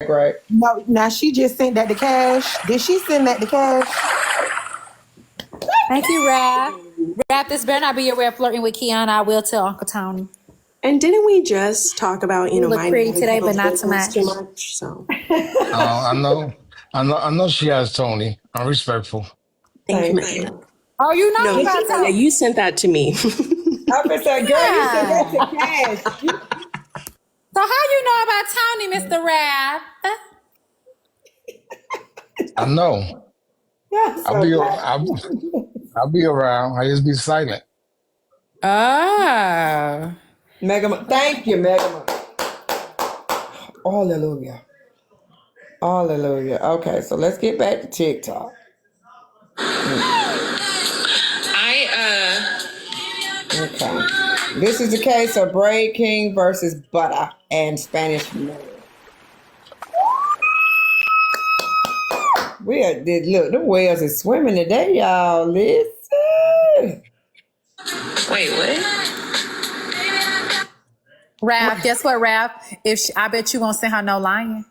right? No, now she just sent that to Cash. Did she send that to Cash? Thank you, Rap. Rap, this better not be your way of flirting with Kiana. I will tell Uncle Tony. And didn't we just talk about, You look minding pretty today, but people's not too business much. too much? So I know she has Tony. I'm respectful. thank you, Thank Megan. you. Oh, you know No, you got yeah, Tony. you sent that to me. I was like, girl, you said that to Cash. So how you know about Tony, Mr. Rap? I know. Yeah, I'll so be bad. I'll be around. I just be silent. Oh. Thank you, Mega. Hallelujah. Hallelujah. Okay, so let's get back to TikTok. Okay. This is the case of Braid King versus Butter and Spanish Mayor. Look, the whales is swimming today, y'all. Listen. Wait, what? Rap, guess what, Rap? I bet you won't send her no lion.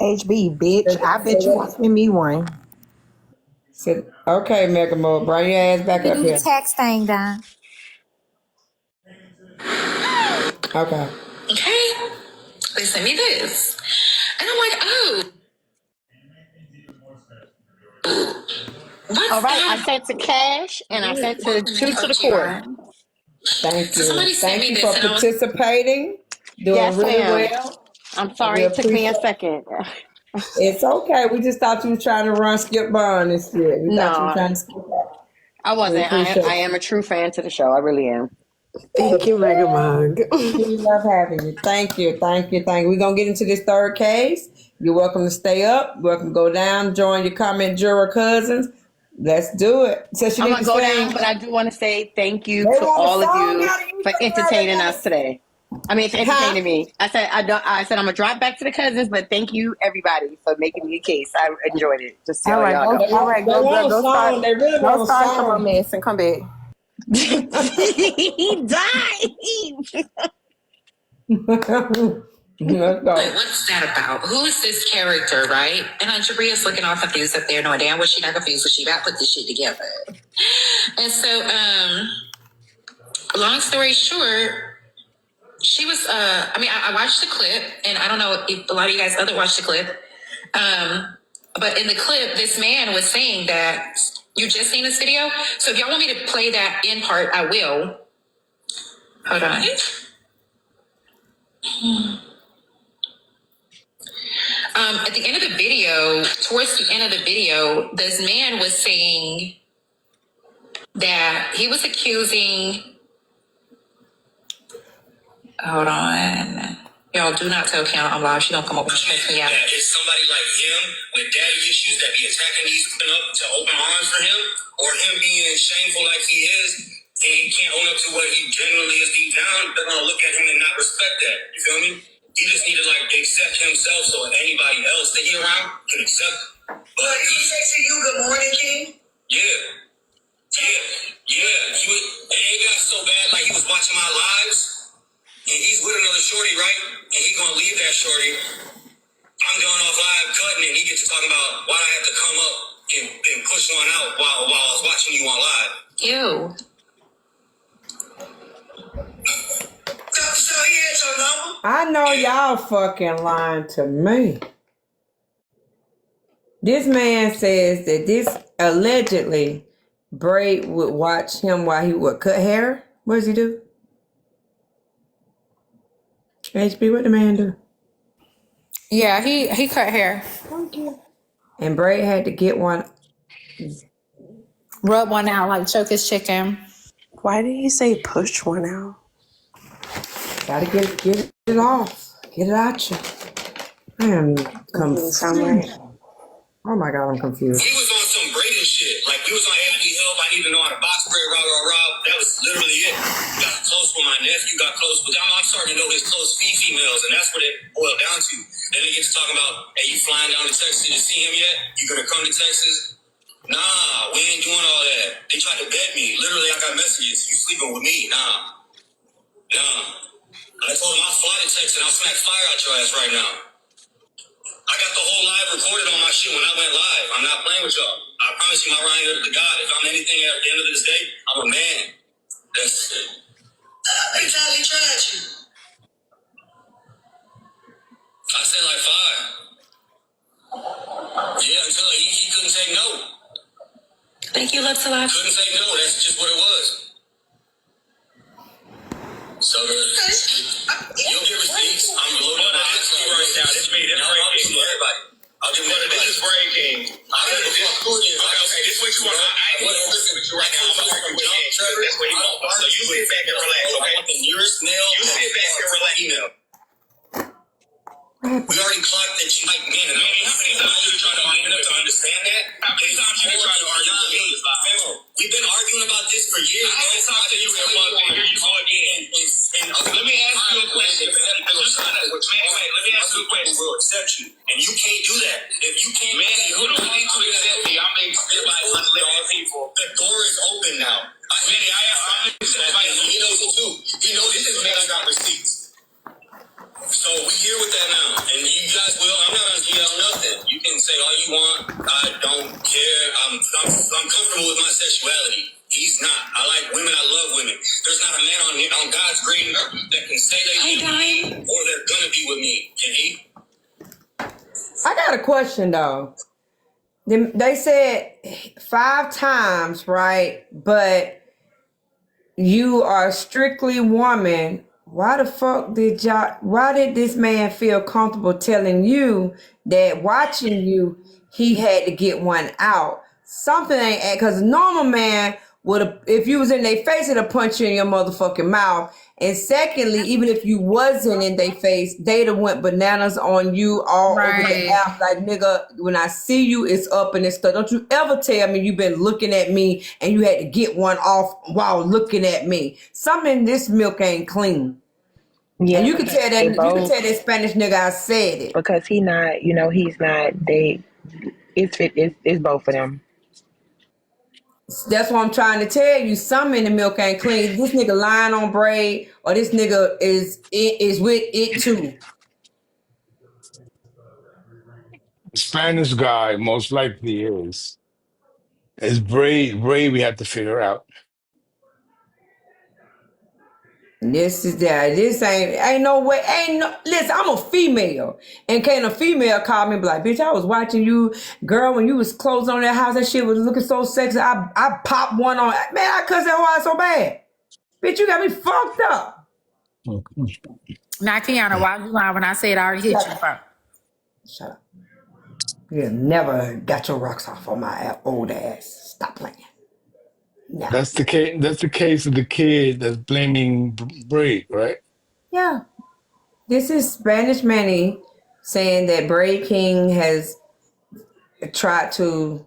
HB, bitch. I bet you won't send me one. So, okay, Mega Mode, bring your ass back You up do the here. tax thing, Don. Okay. Okay. They sent me this. And I'm like, oh. What's All right, I that? sent to Cash and I sent to two to the court. Thank So you. somebody sent Thank me you for this and I was participating. Doing Yes, really ma'am. well. I'm And we sorry it took me a appreciate it. second. It's okay. We just thought you were trying to run Skip Bond this year. We thought you were No, trying to skip that. I We wasn't. appreciate I it. am a true fan to the show. I really am. Thank you, Mega Mug. We love having you. Thank you. Thank you. Thank you. We're going to get into this third case. You're welcome to stay up. You're welcome to go down. Join your comment juror cousins. Let's do it. So she I'm need gonna to go sing. down, but I do want to say thank you They to want a all of song you out of you. for entertaining us today. I mean, for Huh? entertaining me. I said I said I'm gonna drop back to the cousins, but thank you everybody for making me a case. I enjoyed it. Just so All right, y'all go. know. All right, They go, girl. want a Go song. start. They really Go want a start your song. romance and come back. He died. Let's go. like, what's that about? Who is this character, right? And Jabrea's looking all confused up there, knowing damn well she not confused, but she about to put this shit together. And so, long story short, she was, I watched the clip, and I don't know if a lot of you guys other watched the clip. But in the clip, this man was saying that you just seen this video. So if y'all want me to play that in part, I will. Hold on. At the end of the video, towards the end of the video, this man was saying that he was accusing. Hold on. Y'all do not tell Kiana I'm live. She don't come up and check me out. It's somebody like him with daddy issues that be attacking these women up to open arms for him, or him being shameful like he is, and he can't own up to what he genuinely is deep down. They're gonna look at him and not respect that. You feel me? He just need to accept himself so anybody else that he around can accept him. But he say to you, "Good morning, King." Yeah, yeah. It got so bad, like he was watching my lives. And he's with another shorty, right? And he gonna leave that shorty. I'm going off live cutting, and he gets to talking about why I have to come up and push one out while I was watching you on live. Ew. So he had your number? I know y'all fucking lying to me. This man says that this allegedly Braid would watch him while he would cut hair. What does he do? HB, what the man do? Yeah, he cut hair. And Braid had to get one. Rub one out, like choke his chicken. Why did he say push one out? Gotta get it off. Get it out you. I am confused. Sound right. Oh my God, I'm confused. He was on some Braden shit. Like, we was on I Need Help, I Need to Know How to Box Spray, rah. That was literally it. Got close with my nephew, got close with I'm starting to know his close females, and that's what it boiled down to. Then they get to talking about, hey, you flying down to Texas to see him yet? You gonna come to Texas? Nah, we ain't doing all that. They tried to bet me. Literally, I got messages. You sleeping with me? Nah. I told him I'll fly to Texas and I'll smack fire out your ass right now. I got the whole live recorded on my shit when I went live. I'm not playing with y'all. I promise you, my Ryan to God. If I'm anything at the end of this day, I'm a man. That's it. Every time he tried you. I said like 5. Yeah, until he couldn't say no. Thank you, Love to Life. Couldn't say no. That's just what it was. So you'll get receipts. I'm loading up my iPhone right now. This me. This breaking. Everybody. I'll do what this is breaking. Okay, this what you want. I ain't listen with you right now. I'm gonna work with you. That's what you want. So you sit back and relax. Okay. I want the nearest nail. You sit back and relax. Email. We already clocked that you like men. And I mean, how many times you try to argue to understand that? How many times you try to argue with me? We've been arguing about this for years. I haven't talked to you in a month, and here you go again. Let me ask you a question. Let me ask you a question. We'll accept you, and you can't do that. If you can't, Manny, who do I need to accept me? I'm accepted by unlimited people. The door is open now. Manny, I'm accepted by. He knows it too. He knows this man got receipts. So we here with that now, and you guys will. I'm not gonna yell nothing. You can say all you want. I don't care. I'm comfortable with my sexuality. He's not. I like women. I love women. There's not a man on God's green earth that can say they need me or they're gonna be with me. Can he? I got a question though. They said 5 times, right? But you are strictly woman. Why the fuck why did this man feel comfortable telling you that watching you, he had to get one out? Something ain't, because a normal man would have, if you was in their face, it'd punch you in your motherfucking mouth. And secondly, even if you wasn't in their face, they'd have went bananas on you all over the app. Like, nigga, when I see you, it's up and it's stuff. Don't you ever tell me you've been looking at me and you had to get one off while looking at me. Something in this milk ain't clean. Yeah, And you can tell that they both, Spanish nigga I said it. because he's not. He's not. It's both of them. That's what I'm trying to tell you. Something in the milk ain't clean. This nigga lying on Braid, or this nigga is with it too. Spanish guy most likely is. It's Bray we have to figure out. This is that. This ain't no way. Listen, I'm a female. And can a female call me and be like, bitch, I was watching you, girl, when you was closed on that house, that shit was looking so sexy. I popped one on. Man, I cussed that whole ass so bad. Bitch, you got me fucked up. Now, Kiana, why you lying when I said I already hit you? Shut up. You never got your rocks off on my old ass. Stop playing. No. That's the case. That's the case of the kid that's blaming Bray, right? Yeah. This is Spanish Manny saying that Bray King has tried to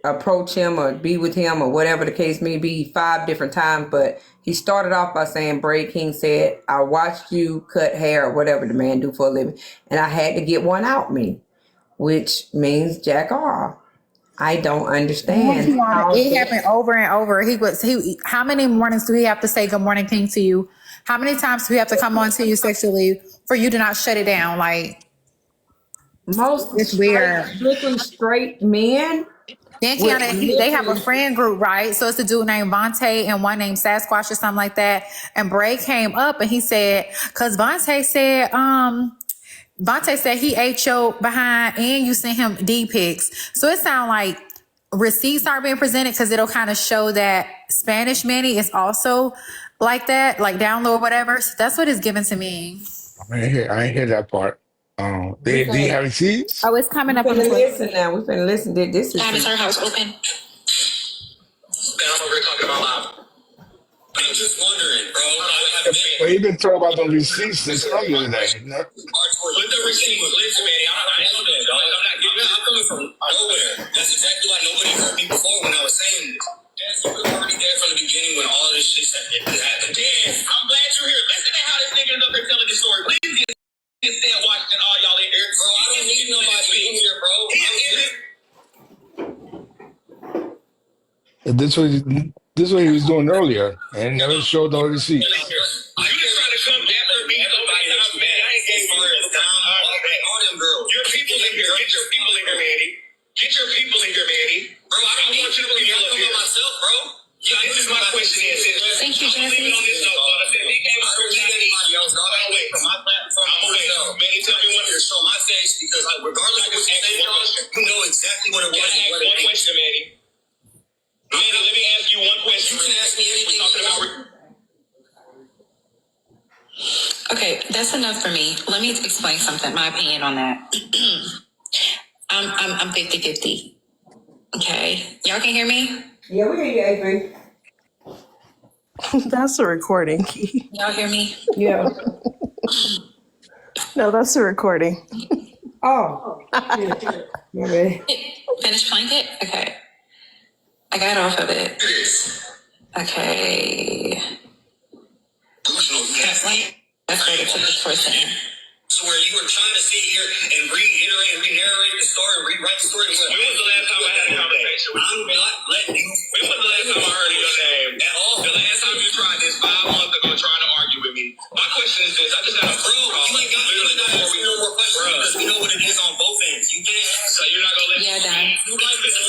approach him or be with him or whatever the case may be 5 different times, but he started off by saying Bray King said, I watched you cut hair or whatever the man do for a living, and I had to get one out me, which means jack off. I don't understand. It happened over and over. How many mornings do we have to say good morning, King, to you? How many times do we have to come on to you sexually for you to not shut it down? Like, most it's weird. Strictly straight men. Then Kiana, they have a friend group, right? So it's a dude named Vontae and one named Sasquatch or something like that. And Bray came up and he said, because Vontae said he ate your behind and you sent him D pics. So it sounds like receipts aren't being presented because it'll kind of show that Spanish Manny is also like that, like down low or whatever. So that's what it's given to me. I ain't hear that part. They have receipts? Oh, it's coming up on We're the listen now. We've been listening. This is Is our house open? Man, I'm over here talking about live. I'm just wondering, bro. Well, you've been talking about the receipts since earlier today. No? With the receipt, listen, man. I know that, dog. I'm coming from nowhere. That's exactly why nobody heard me before when I was saying this. You were already there from the beginning when all this shit happened. Dan, I'm glad you're here. Listen to how this nigga is up here telling this story. Please just stand watching all y'all in here. Bro, I don't need nobody in here, bro. This is what he was doing earlier and never showed no receipts. Are you just trying to come after me gave birth down all them girls. Your people in here. Get your people in here, Manny. Get your people in here, Manny. Bro, I don't want you to believe all of it myself, bro. Yeah, this is my question. Thank you, Jesse. Leave it on this note. I don't need anybody else. No, wait. From my platform, I'm away. Manny, tell me one to show my face because regardless of what you say, you know exactly what it was. One question, Manny. Manny, let me ask you one question. You can ask me anything. We're talking about. Okay, that's enough for me. Let me explain something, my opinion on that. I'm 50-50. Okay. Y'all can hear me? Yeah, we hear you, Avery. That's a recording, Key. Y'all hear me? Yeah. No, that's a recording. Oh. Yeah. My bad. Finish playing it? Okay. I got off of it. Okay. That's great. It took this person in. So where you were trying to sit here and reiterate and re-narrate the story, rewrite the story. When was the last time I had a conversation with you? I'm letting you. When was the last time I heard your name? At all? The last time you tried this 5 months ago trying to argue with me. My question is this. I just got a bro. You ain't got no more questions because we know what it is on both ends. You can't. So you're not going to let me. Yeah, Don. You like this.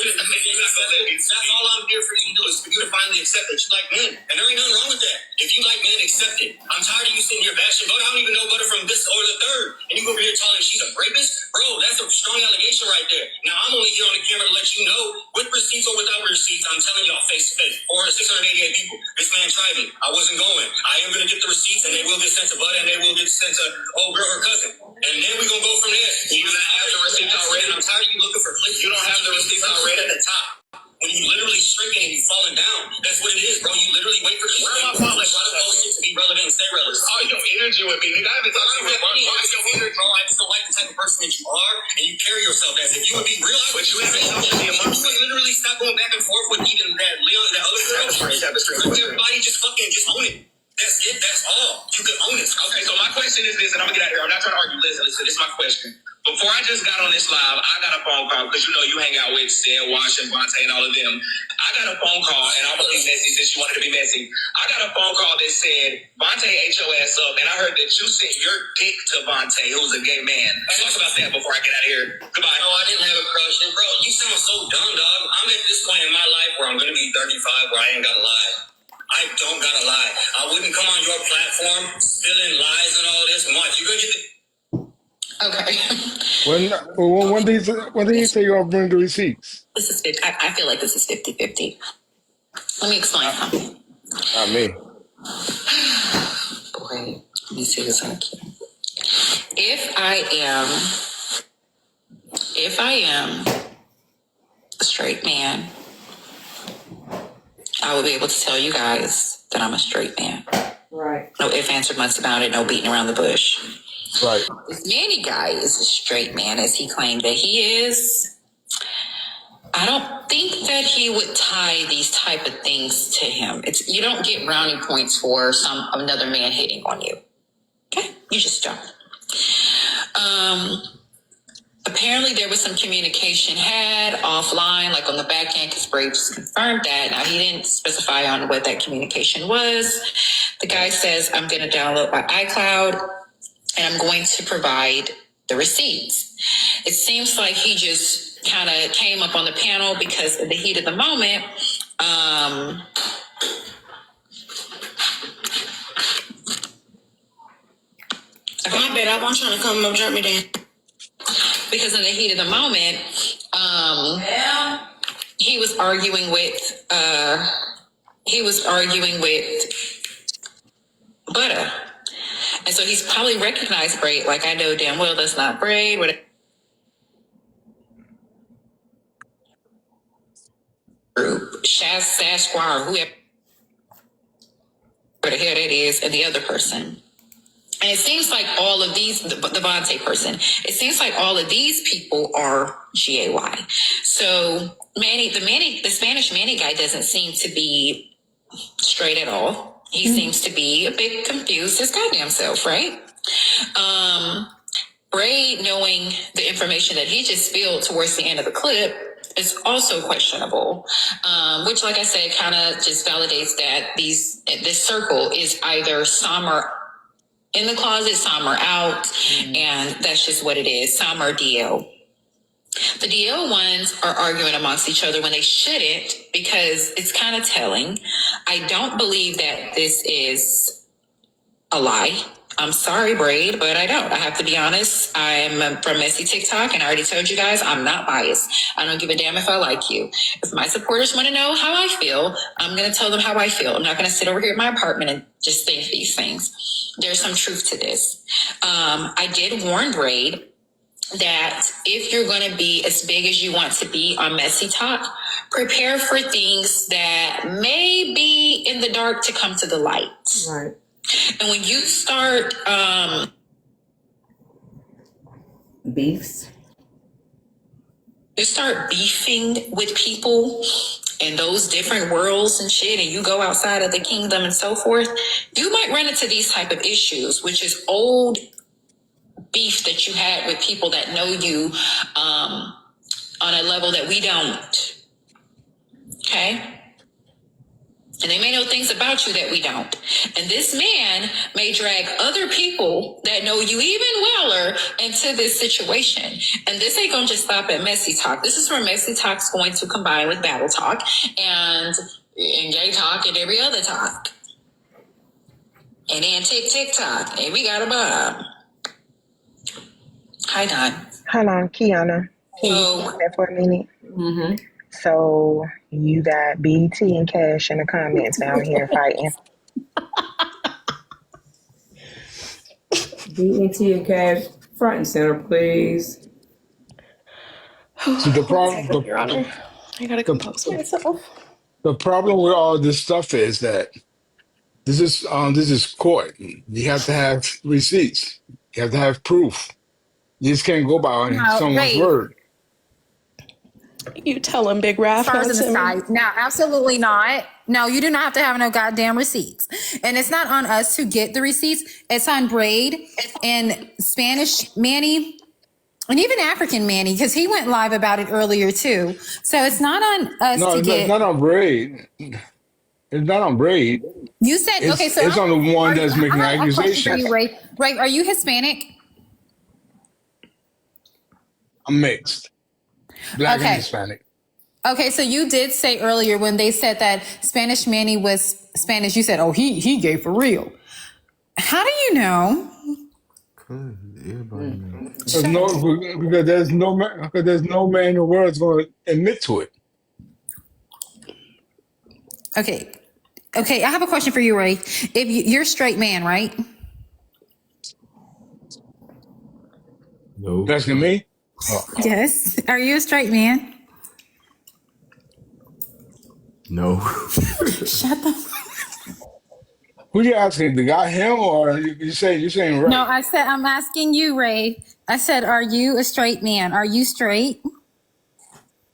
That's all I'm here for you to do is for you to finally accept that you like men. And there ain't nothing wrong with that. If you like men, accept it. I'm tired of you sitting here bashing Butter. I don't even know Butter from this or the third. And you go over here telling she's a rapist? Bro, that's a strong allegation right there. Now, I'm only here on the camera to let you know, with receipts or without receipts, I'm telling y'all face to face. 688 people. This man tried me. I wasn't going. I am going to get the receipts, and they will get sent to Butter, and they will get sent to old girl, her cousin. And then we're going to go from there. You don't have the receipts already. I'm tired of you looking for clicks. You don't have the receipts already at the top. When you literally shrinking and you falling down, that's what it is, bro. You literally wait for the like why the bullshit to be relevant and stay relevant. Oh, your energy with me, nigga. I haven't talked to you about your energy, bro. I just don't like the type of person that you are, and you carry yourself as if you would be real. But you haven't told me a month. You would literally stop going back and forth with even that Leon, that other girl. Let your body just own it. That's it. That's all. You can own it. Okay, so my question is this, and I'm gonna get out of here. I'm not trying to argue. Listen. This is my question. Before I just got on this live, I got a phone call because you know you hang out with Sid, Wash, and Vontae and all of them. I got a phone call, and I'm gonna be messy since you wanted to be messy. I got a phone call that said Vontae ate your ass up, and I heard that you sent your dick to Vontae, who's a gay man. Talk about that before I get out of here. Goodbye. No, I didn't have a crush. And bro, you sound so dumb, dog. I'm at this point in my life where I'm gonna be 35, where I ain't gotta lie. I don't gotta lie. I wouldn't come on your platform spilling lies and all this. Mark, you gonna get the Okay. When did he say you're gonna bring the receipts? This is 50. I feel like this is 50-50. Let me explain something. Not me. Boy, let me see this on here. If I am a straight man, I will be able to tell you guys that I'm a straight man. Right. No ifs, ands, or buts about it. No beating around the bush. Right. This Manny guy is a straight man, as he claimed that he is. I don't think that he would tie these type of things to him. You don't get brownie points for another man hitting on you. Okay, you just don't. Apparently, there was some communication had offline, like on the back end, because Braves confirmed that. Now, he didn't specify on what that communication was. The guy says, I'm going to download my iCloud, and I'm going to provide the receipts. It seems like he just kind of came up on the panel because in the heat of the moment, I bet I want you to come up, drop me down. Because in the heat of the moment, he was arguing with Butter. And so he's probably recognized Braid, like I know damn well that's not Braid. Shaz, Sasquire, whoever the hell that is, and the other person. And it seems like all of these, the Vontae person, it seems like all of these people are GAY. So the Spanish Manny guy doesn't seem to be straight at all. He seems to be a bit confused his goddamn self, right? Braid, knowing the information that he just spilled towards the end of the clip, is also questionable, which, like I said, kind of just validates that this circle is either some in the closet, some are out, and that's just what it is. Some are DL. The DL ones are arguing amongst each other when they shouldn't, because it's kind of telling. I don't believe that this is a lie. I'm sorry, Braid, but I don't. I have to be honest. I'm from Messy TikTok, and I already told you guys I'm not biased. I don't give a damn if I like you. If my supporters want to know how I feel, I'm going to tell them how I feel. I'm not going to sit over here in my apartment and just think these things. There's some truth to this. I did warn Braid that if you're going to be as big as you want to be on Messy Talk, prepare for things that may be in the dark to come to the light. Right. And when you start Beefs. you start beefing with people in those different worlds and shit, and you go outside of the kingdom and so forth, you might run into these type of issues, which is old beef that you had with people that know you on a level that we don't. Okay? And they may know things about you that we don't. And this man may drag other people that know you even weller into this situation. And this ain't going to just stop at Messy Talk. This is where Messy Talk's going to combine with Battle Talk and Gay Talk and every other talk. And then TikTok. And we got a Bob. Hi, Don. Hold on, Kiana. Can you So, hold that for a minute? Mm-hmm. So you got BT and Cash in the comments down here fighting. BET and Cash, front and center, please. So the problem, Your Honor, I gotta compose myself. the problem with all this stuff is that this is court. You have to have receipts. You have to have proof. You just can't go by No, someone's wait. word. You tell him, Big Raph. Stars not in the Timmy. sky. No, absolutely not. No, you do not have to have no goddamn receipts. And it's not on us to get the receipts. It's on Braid and Spanish Manny and even African Manny, because he went live about it earlier too. So it's not on us No, to it's get. not on Braid. It's not on Braid. You said, It's, okay, so it's on the one that's I making have a question for accusations. you, Ray. Ray, are you Hispanic? I'm mixed. Black Okay. and Hispanic. Okay, so you did say earlier when they said that Spanish Manny was Spanish, you said, oh, he gay for real. How do you know? Because there's no man in the world that's going to admit to it. Okay. Okay, I have a question for you, Ray. If you're a straight man, right? You asking me? Oh. Yes. Are you a straight man? No. Shut the. Who you asking? The guy, him, or you're saying right? No, I said I'm asking you, Ray. I said, are you a straight man? Are you straight?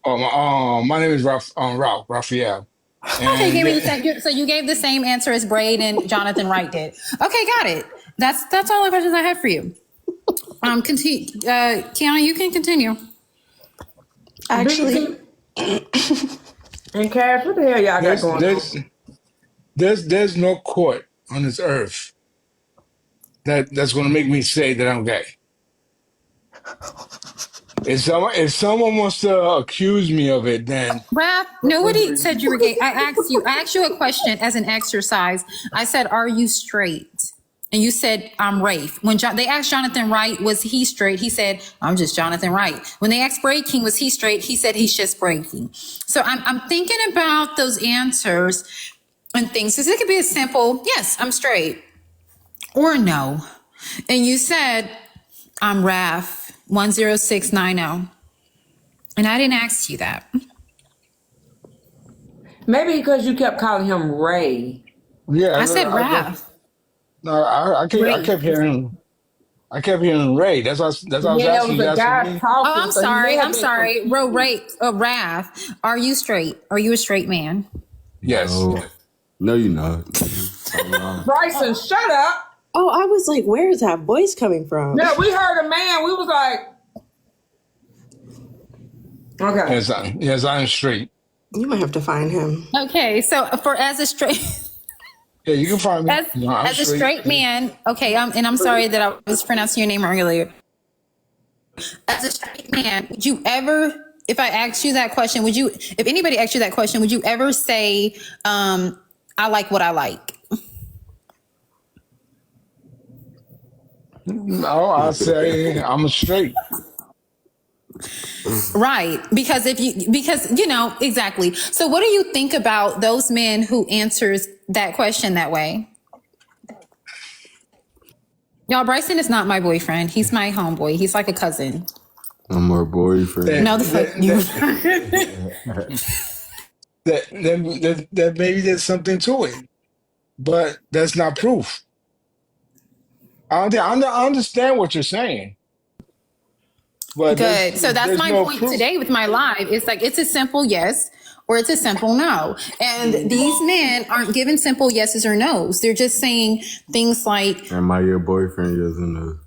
Oh, my name is Raphael. Okay, And give me the same. So you gave the same answer as Braid and Jonathan Wright did. Okay, got it. That's all the questions I have for you. Continue, Kiana, you can continue. Actually, And Cash, what the hell y'all got going on? there's no court on this earth that's going to make me say that I'm gay. If someone wants to accuse me of it, then Rap, nobody said you were gay. I asked you a question as an exercise. I said, are you straight? And you said, I'm Rafe. When they asked Jonathan Wright, was he straight? He said, I'm just Jonathan Wright. When they asked Braid King, was he straight? He said, he's just Braid King. So I'm thinking about those answers and things. Because it could be as simple, yes, I'm straight, or no. And you said, I'm Raf 10690. And I didn't ask you that. Maybe because you kept calling him Ray. yeah, I said Raf. I kept hearing Ray. That's what I was Yeah, there asking. was You a guy asking me? talking. Oh, I'm so he may sorry. have I'm been- sorry. Raf, are you straight? Are you a straight man? Yes. No, you're not. Bryson, shut up. Oh, I was like, where is that voice coming from? Yeah, we heard a man. We was like, okay. Yes, I am straight. You might have to find him. Okay, so as a straight, Yeah, you can find me. As You know, I'm as a straight man, okay, and I'm sorry that I was pronouncing your name earlier. As a straight man, would you ever, if I asked you that question, would you, if anybody asked you that question, would you ever say, I like what I like? No, I say I'm a straight. Right. Because you know, exactly. So what do you think about those men who answers that question that way? Y'all, Bryson is not my boyfriend. He's my homeboy. He's like a cousin. I'm her boyfriend. No, the fuck you. That maybe there's something to it, but that's not proof. I understand what you're saying, but Good. So that's there's my no point proof. today with my live. It's like, it's a simple yes or it's a simple no. And these men aren't giving simple yeses or nos. They're just saying things like, Am I your boyfriend? Yes or no?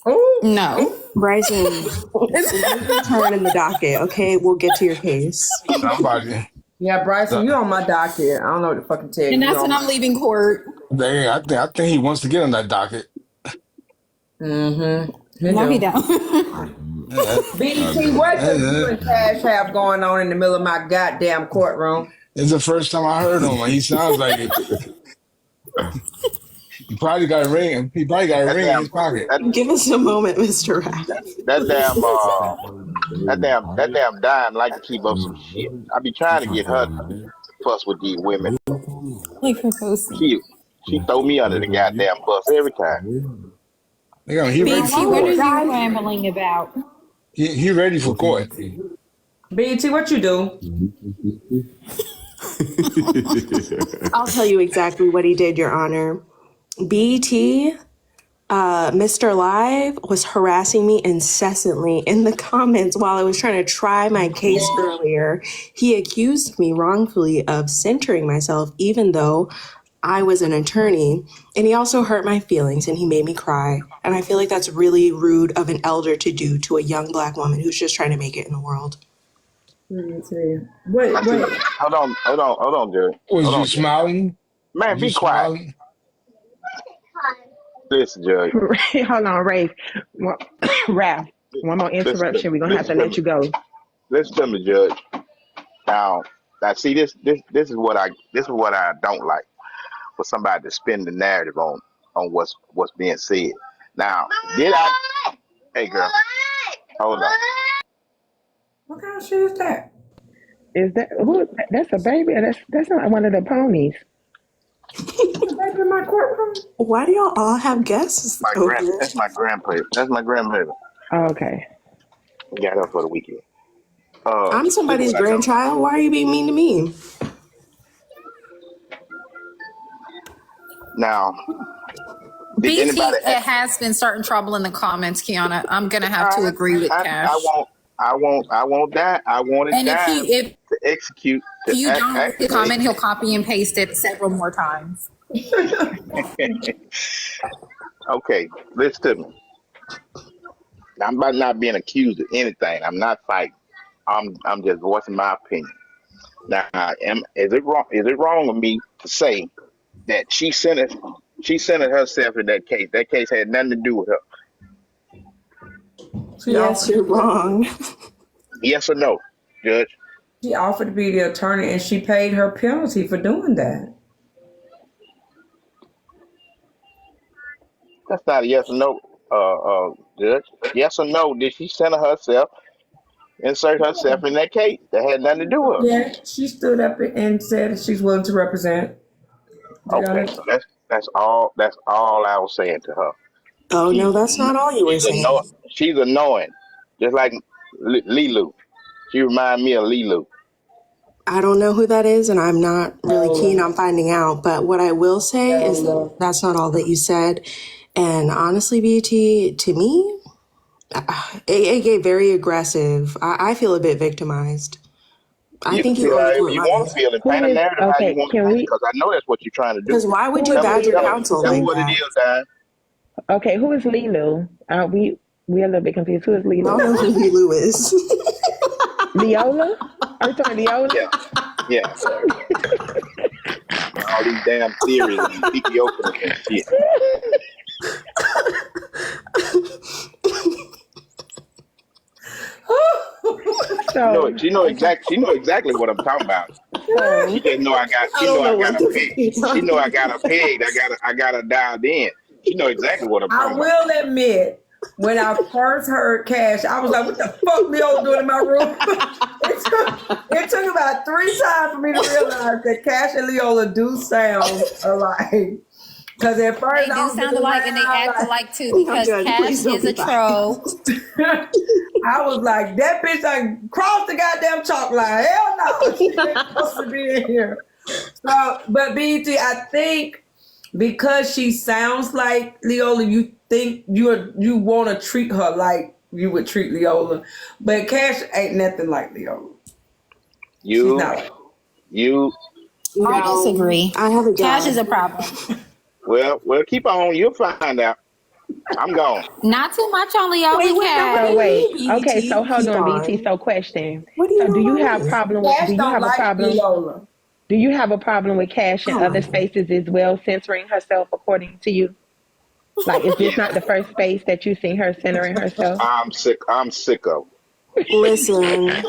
Oh, no. Bryson, turn in the docket, okay? We'll get to your case. Somebody, yeah, Bryson, you on my docket. I don't know what to fucking tell you. And that's You when on I'm leaving court. I think he wants to get on that docket. No, he don't. BT, what does you and Cash have going on in the middle of my goddamn courtroom? It's the first time I heard him. He sounds like it. He probably got a ring. He probably got a ring in his pocket. Give us a moment, Mr. Rath. That damn dime like to keep up some shit. I be trying to get her to fuss with these women. Like her posting. She throw me under the goddamn bus every time. He ready BT, for what are court. you rambling about? He ready for court. BT, what you do? I'll tell you exactly what he did, Your Honor. BT, Mr. Live was harassing me incessantly in the comments while I was trying to try my case earlier. He accused me wrongfully of centering myself, even though I was an attorney. And he also hurt my feelings and he made me cry. And I feel like that's really rude of an elder to do to a young Black woman who's just trying to make it in the world. Wait. Hold on, Jerry. Was you smiling? Man, be quiet. Smiling? Listen, Judge. Hold on, Rafe. Raph, one more interruption. We're gonna have to let you go. Listen to me, Judge. Now, see this is what I don't like, for somebody to spin the narrative on what's being said. Now, hey girl, hold on. What kind of shit is that? Is that who? That's a baby. That's not one of the ponies. Back in my courtroom. Why do y'all all have guests? That's my grandpa. That's my grandmother. Oh, okay. Got her for the weekend. I'm somebody's grandchild. Why are you being mean to me? Now, BT, anybody it has been starting trouble in the comments, Kiana. I'm gonna have to agree with Cash. I won't that. I want it And to execute. If you don't like the comment, he'll copy and paste it several more times. Okay, listen to me. I'm about not being accused of anything. I'm not fighting. I'm just voicing my opinion. Now, is it wrong of me to say that she centered herself in that case? That case had nothing to do with her. Yes, you're wrong. Yes or no, Judge? She offered to be the attorney and she paid her penalty for doing that. That's not a yes or no, Judge. Yes or no, did she insert herself in that case? That had nothing to do with her. Yeah, she stood up and said that she's willing to represent. Okay, so that's all I was saying to her. Oh, no, that's not all you were saying. She's annoying, just like Lilu. She reminds me of Lilu. I don't know who that is, and I'm not really keen on finding out. But what I will say is that's not all that you said. And honestly, BT, to me, it get very aggressive. I feel a bit victimized. I think you want to feel it. Paint a narrative how you want to paint it, because I know that's what you're trying to do. Because why would you badger counsel like what that? it is, Dan. Okay, who is Lilu? We're a little bit confused. Who is Lilu? I don't know who Lilu is. Leola? Are you talking Leola? Yeah. all these damn theories and Ethiopians and shit. She know exactly what I'm talking about. She just know I got a peg. She know I got a peg. I got her dialed in. She know exactly what I'm I talking about. will admit, when I first heard Cash, I was like, what the fuck Leo doing in my room? it took about 3 times for me to realize that Cash and Leola do sound alike. Because at first They do sound alike and they act alike too, because Cash is a troll. I was like, that bitch like crossed the goddamn chalk line. Hell no, she ain't supposed to be in here. So, but BT, I think because she sounds like Leola, you think you want to treat her like you would treat Leola, but Cash ain't nothing like Leola. She's not like I disagree. I have a Cash is a problem. Well, keep on. You'll find out. I'm gone. Not too much on Leola. Wait. Okay, so hold on, BT. So question. Do you have a problem with Leola? Do you have a problem with Cash in other spaces as well, censoring herself according to you? Like, is this not the first space that you've seen her centering herself? I'm sick of. Listen,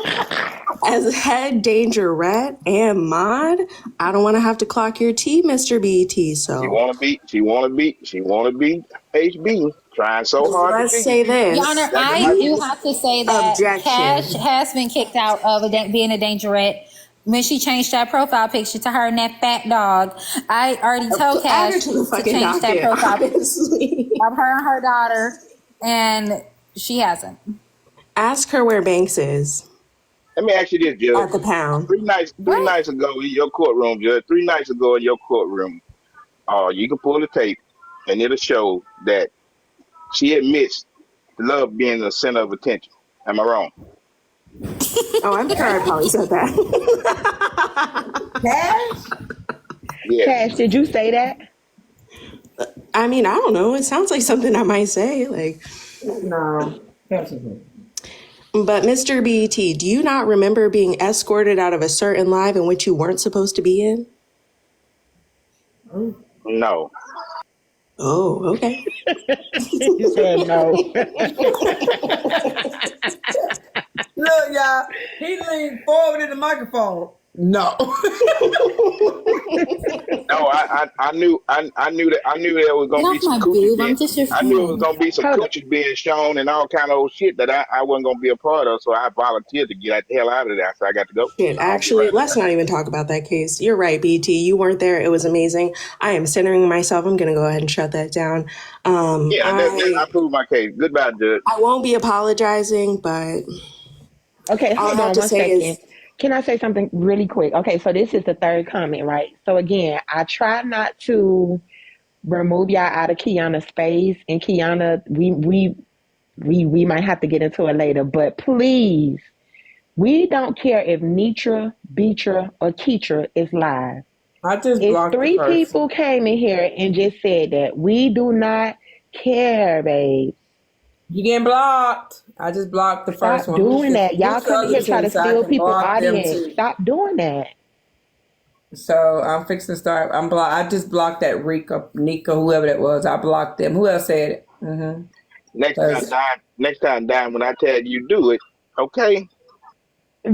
as head danger rat and mod, I don't want to have to clock your T, Mr. BT. So She wanna be HB, trying so hard. Let's say this. Your Honor, I do have to say that Objection. Cash has been kicked out of being a dangerette when she changed that profile picture to her and that fat dog. I already told Add her Cash to the to fucking change that docket, profile picture honestly. of her and her daughter, and she hasn't. Ask her where Banks is Let me ask you this, Judge. at the pound. 3 nights ago in your courtroom, Judge. 3 nights ago in your courtroom, you can pull the tape and it'll show that she admits to love being the center of attention. Am I wrong? Oh, I'm sure I probably said that. Cash? Yeah. Cash, did you say that? I mean, I don't know. It sounds like something I might say. Like, No. Cash isn't. but Mr. BT, do you not remember being escorted out of a certain live in which you weren't supposed to be in? No. Oh, okay. You said no. Look, y'all, he leaned forward in the microphone. No. No, I knew there was gonna be some coochie I knew it was gonna be some coochies being shown and all kind of old shit that I wasn't gonna be a part of, so I volunteered to get the hell out of there. So I got to go. Shit, actually, let's not even talk about that case. You're right, BT. You weren't there. It was amazing. I am centering myself. I'm going to go ahead and shut that down. I proved my case. Goodbye, Judge. I won't be apologizing, but Okay, all I hold have on to one say second. is, Can I say something really quick? Okay, so this is the third comment, right? So again, I try not to remove y'all out of Kiana's space, and Kiana, we might have to get into it later, but please, we don't care if Nitra, Beatra, or Keitra is live. I just If blocked 3 the person. people came in here and just said that, we do not care, babe. You getting blocked. I just blocked the first Stop one. doing that. Y'all come in here trying to steal people's audience. audience. Stop doing that. So I'm fixing to start. I just blocked that Nika, whoever that was. I blocked them. Who else said it? Mm-hmm. Next time, Dime, when I tell you do it, okay?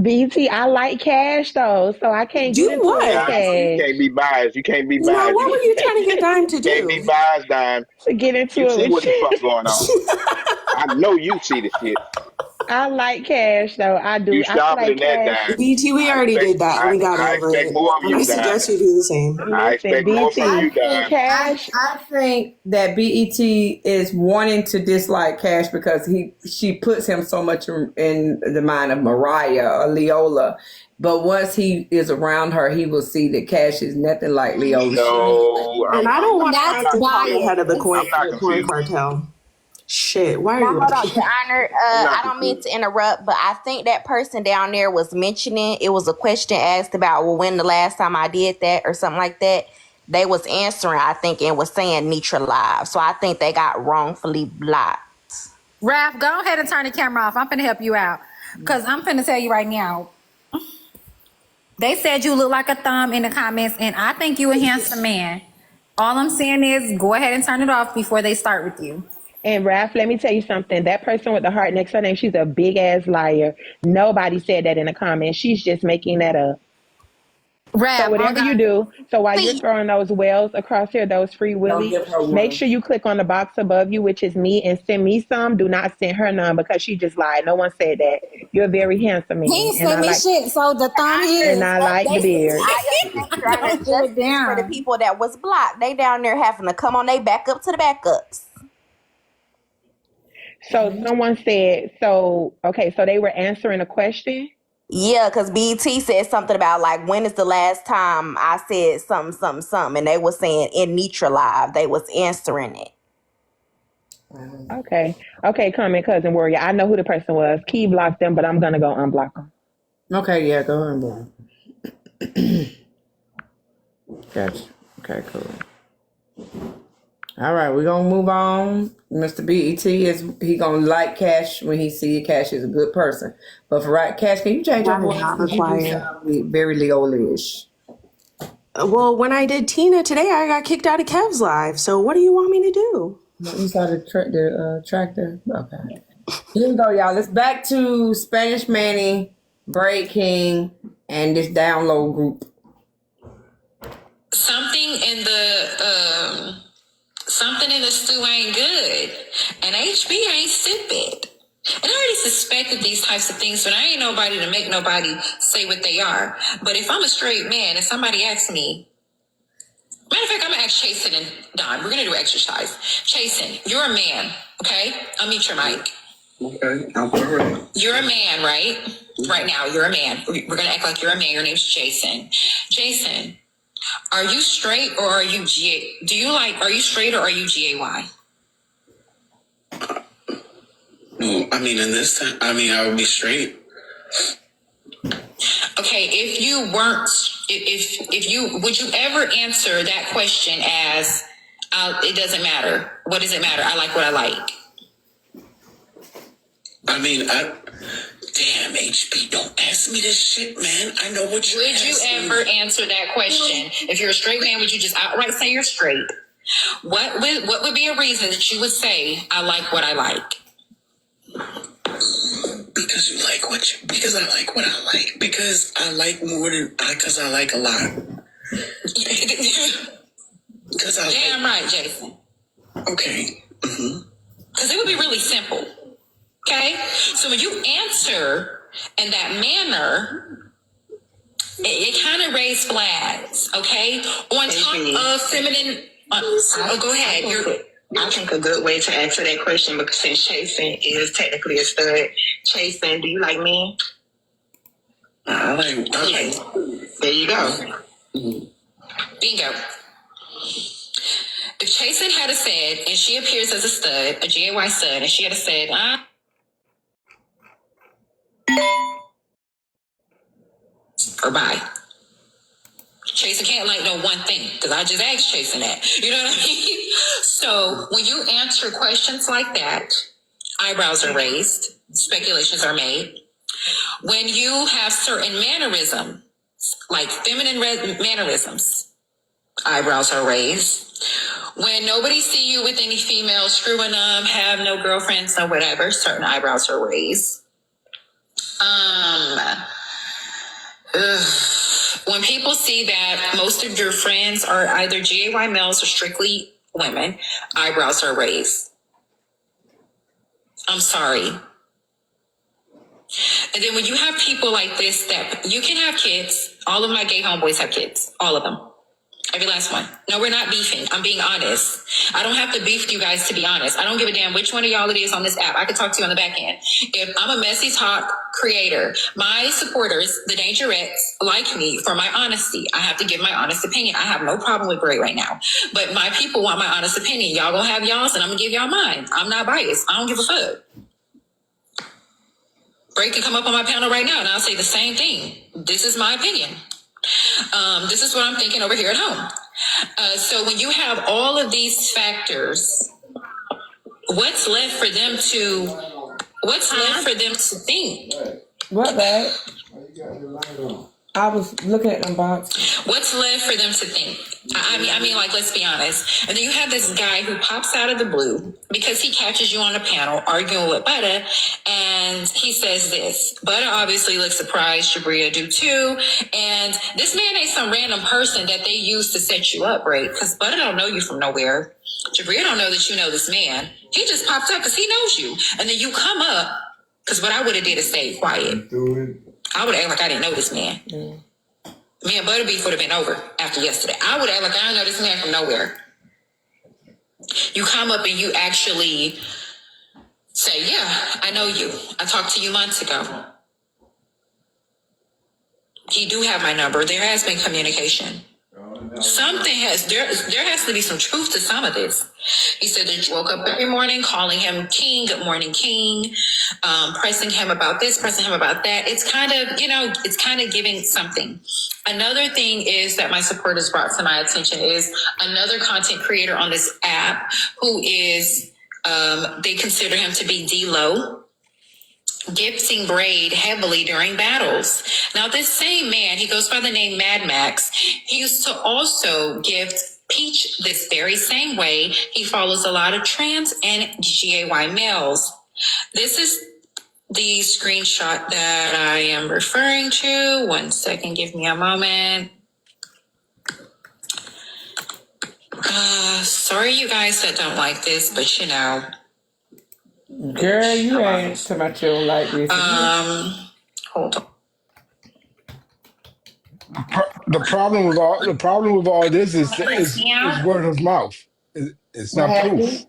BT, I like Cash though, so I can't Do get into what? it. You Cash. can't be biased. You can't be now biased. what were you trying to get Dime to You can't be do? biased, Dime. To get into You it see with what the fuck going on. I know you see the shit. I like Cash though. I do. You I feel sharper like than that, Cash. Dime. BT, we already did that and we got I over expect it. more of And I you, suggest Dime. you do the same. I Listen, expect more from you, BT, Dime. Cash. I think that BET is wanting to dislike Cash because she puts him so much in the mind of Mariah or Leola. But once he is around her, he will see that Cash is nothing like Leola. No, And I don't want That's to call why- the head of the corn I'm not confused. cartel. Shit, why are Now, you hold on, watching? Your Honor. I don't mean to interrupt, but I think that person down there was mentioning it was a question asked about, well, when the last time I did that or something like that. They was answering, I think, and was saying Nitra live. So I think they got wrongfully blocked. Raph, go ahead and turn the camera off. I'm finna help you out. Because I'm finna tell you right now. They said you look like a thumb in the comments, and I think you a handsome man. All I'm saying is go ahead and turn it off before they start with you. And Raph, let me tell you something. That person with the heart next to her name, she's a big ass liar. Nobody said that in the comments. She's just making that up. So whatever you do, so while you're throwing those wells across here, those free willies, make sure you click on the box above you, which is me, and send me some. Do not send her none because she just lied. No one said that. You're a very handsome man. He sent me shit, so the thumb is. And I like the beard. Just for the people that was blocked, they down there having to come on. They back up to the backups. So someone said, so they were answering a question. Yeah, because BT said something about like, when is the last time I said something, and they were saying in Nitra Live. They was answering it. Okay, comment, cousin warrior. I know who the person was. Key blocked them, but I'm gonna go unblock them. Okay, yeah, go ahead and block. Gotcha. Okay, cool. All right, we're gonna move on. Mr. BET he gonna like Cash when he see Cash is a good person. But for right, Cash, can you change your voice? You do sound very Leola-ish. Well, when I did Tina today, I got kicked out of Kev's live. So what do you want me to do? You saw the tractor? Okay. Here we go, y'all. Let's back to Spanish Manny, Braid King, and this download group. Something in the stew ain't good, and HB ain't stupid. And I already suspected these types of things, but I ain't nobody to make nobody say what they are. But if I'm a straight man and somebody asks me, matter of fact, I'm gonna ask Chasen and Don. We're gonna do exercise. Chasen, you're a man, okay? Unmute your mic. Okay, I'm correct. You're a man, right? Right now, you're a man. We're gonna act like you're a man. Your name's Jason. Jason, are you straight or are you are you straight or are you GAY? No, I mean, in this time, I would be straight. Okay, if you weren't, would you ever answer that question as, it doesn't matter. What does it matter? I like what I like. I mean, damn, HB, don't ask me this shit, man. I know what you're asking. Would you ever answer that question? If you're a straight man, would you just outright say you're straight? What would be a reason that you would say, I like what I like? Because I like what I like. Because I like more than, because I like a lot. Damn right, Jason. Okay. Because it would be really simple. Okay? So when you answer in that manner, it kind of raised flags, okay? On top of feminine... go ahead. I think a good way to answer that question, because since Chasen is technically a stud, Chasen, do you like men? I like. There you go. Bingo. If Chasen had said, and she appears as a stud, a GAY stud, and she had said, or bye. Chasen can't like no one thing, because I just asked Chasen that. You know what I mean? So when you answer questions like that, eyebrows are raised, speculations are made. When you have certain mannerisms, like feminine mannerisms, eyebrows are raised. When nobody see you with any female screwing them, have no girlfriends, no whatever, certain eyebrows are raised. When people see that most of your friends are either GAY males or strictly women, eyebrows are raised. I'm sorry. And then when you have people like this, that you can have kids. All of my gay homeboys have kids. All of them. Every last one. No, we're not beefing. I'm being honest. I don't have to beef with you guys to be honest. I don't give a damn which one of y'all it is on this app. I can talk to you on the back end. If I'm a messy talk creator, my supporters, the Dangerettes, like me for my honesty. I have to give my honest opinion. I have no problem with Bray right now. But my people want my honest opinion. Y'all gonna have y'all's and I'm gonna give y'all mine. I'm not biased. I don't give a fuck. Bray can come up on my panel right now and I'll say the same thing. This is my opinion. This is what I'm thinking over here at home. So when you have all of these factors, what's left for them to think? What, babe? I was looking at them boxes. What's left for them to think? I mean, like, let's be honest. And then you have this guy who pops out of the blue because he catches you on a panel arguing with Butter, and he says this. Butter obviously looks surprised. Jabria do too. And this man ain't some random person that they use to set you up, right? Because Butter don't know you from nowhere. Jabria don't know that you know this man. He just popped up because he knows you. And then you come up, because what I would have did is stay quiet. I would act like I didn't know this man. Me and Butterbeef would have been over after yesterday. I would act like I don't know this man from nowhere. You come up and you actually say, yeah, I know you. I talked to you months ago. He do have my number. There has been communication. There has to be some truth to some of this. He said that you woke up every morning calling him King, good morning, King, pressing him about this, pressing him about that. It's kind of giving something. Another thing is that my supporters brought to my attention is another content creator on this app who is, they consider him to be D-Lo, gifting Braid heavily during battles. Now, this same man, he goes by the name Mad Max. He used to also gift Peach this very same way. He follows a lot of trans and GAY males. This is the screenshot that I am referring to. 1 second, give me a moment. Sorry, you guys that don't like this, but you know. Girl, you ain't so much you don't like this. Hold on. The problem with all this is word of mouth. It's not proof.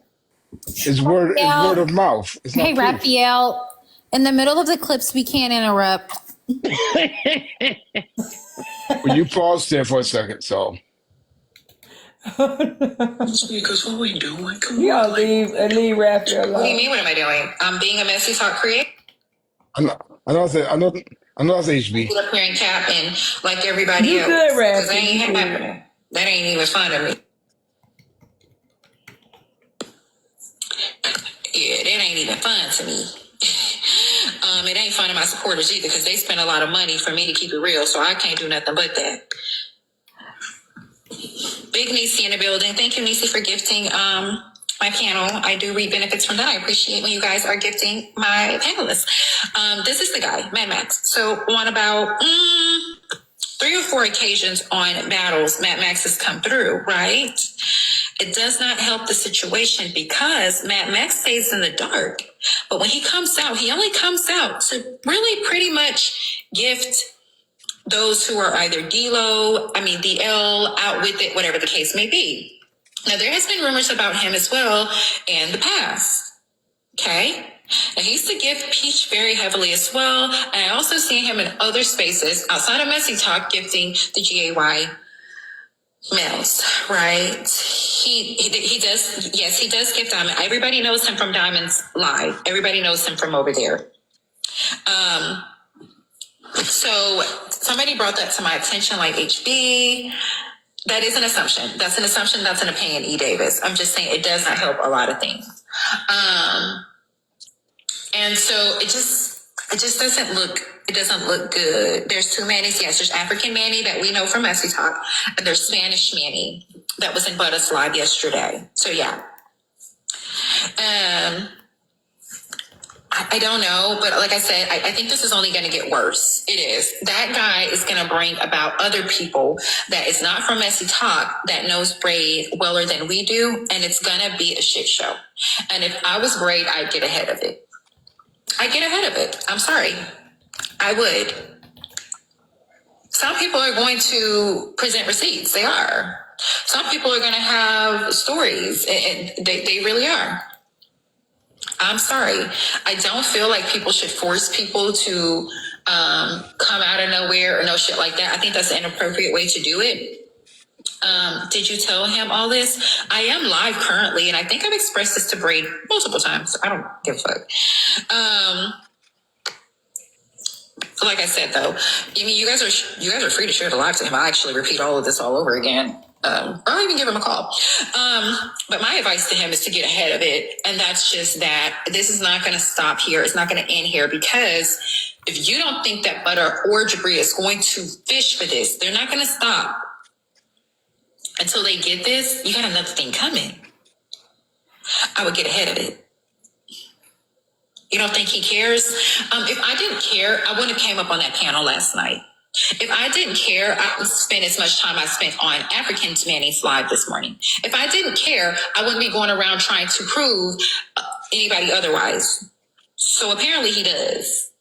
It's word of mouth. It's not Hey, proof. Raphael, in the middle of the clips, we can't interrupt. Well, you paused there for a second, so. Because what we doing? Come You on. gotta leave Raphael alone. What do you mean, what am I doing? I'm being a messy talk creator. I know that's HB. Up here in cap and like everybody You else. good, Raph. Because that ain't happening. That ain't even fun to me. Yeah, that ain't even fun to me. It ain't fun to my supporters either because they spend a lot of money for me to keep it real, so I can't do nothing but that. Big Niecy in the building. Thank you, Niecy, for gifting my panel. I do reap benefits from that. I appreciate when you guys are gifting my panelists. This is the guy, Mad Max. So on about 3 or 4 occasions on battles, Mad Max has come through, right? It does not help the situation because Mad Max stays in the dark. But when he comes out, he only comes out to really pretty much gift those who are either DL, out with it, whatever the case may be. Now, there has been rumors about him as well in the past. Okay? Now, he used to gift Peach very heavily as well. And I also see him in other spaces outside of Messy Talk gifting the GAY males, right? He does gift Diamond. Everybody knows him from Diamond's Live. Everybody knows him from over there. So somebody brought that to my attention, like HB. That is an assumption. That's an assumption. That's an opinion, E. Davis. I'm just saying it does not help a lot of things. And so it just doesn't look good. There's 2 Mannies. Yes, there's African Manny that we know from Messy Talk, and there's Spanish Manny that was in Butter's Live yesterday. So yeah. I don't know, but like I said, I think this is only going to get worse. It is. That guy is going to bring about other people that is not from Messy Talk that knows Braid weller than we do, and it's going to be a shit show. And if I was Braid, I'd get ahead of it. I'm sorry. I would. Some people are going to present receipts. They are. Some people are going to have stories, and they really are. I'm sorry. I don't feel like people should force people to come out of nowhere or no shit like that. I think that's an inappropriate way to do it. Did you tell him all this? I am live currently, and I think I've expressed this to Braid multiple times. I don't give a fuck. Like I said, though, I mean, you guys are free to share the live to him. I actually repeat all of this all over again. or I'll even give him a call. But my advice to him is to get ahead of it. And that's just that this is not going to stop here. It's not going to end here, because if you don't think that Butter or Jabri is going to fish for this, they're not going to stop until they get this. You got another thing coming. I would get ahead of it. You don't think he cares? If I didn't care, I wouldn't have came up on that panel last night. If I didn't care, I would spend as much time I spent on African Manny's live this morning. If I didn't care, I wouldn't be going around trying to prove anybody otherwise. So apparently he does.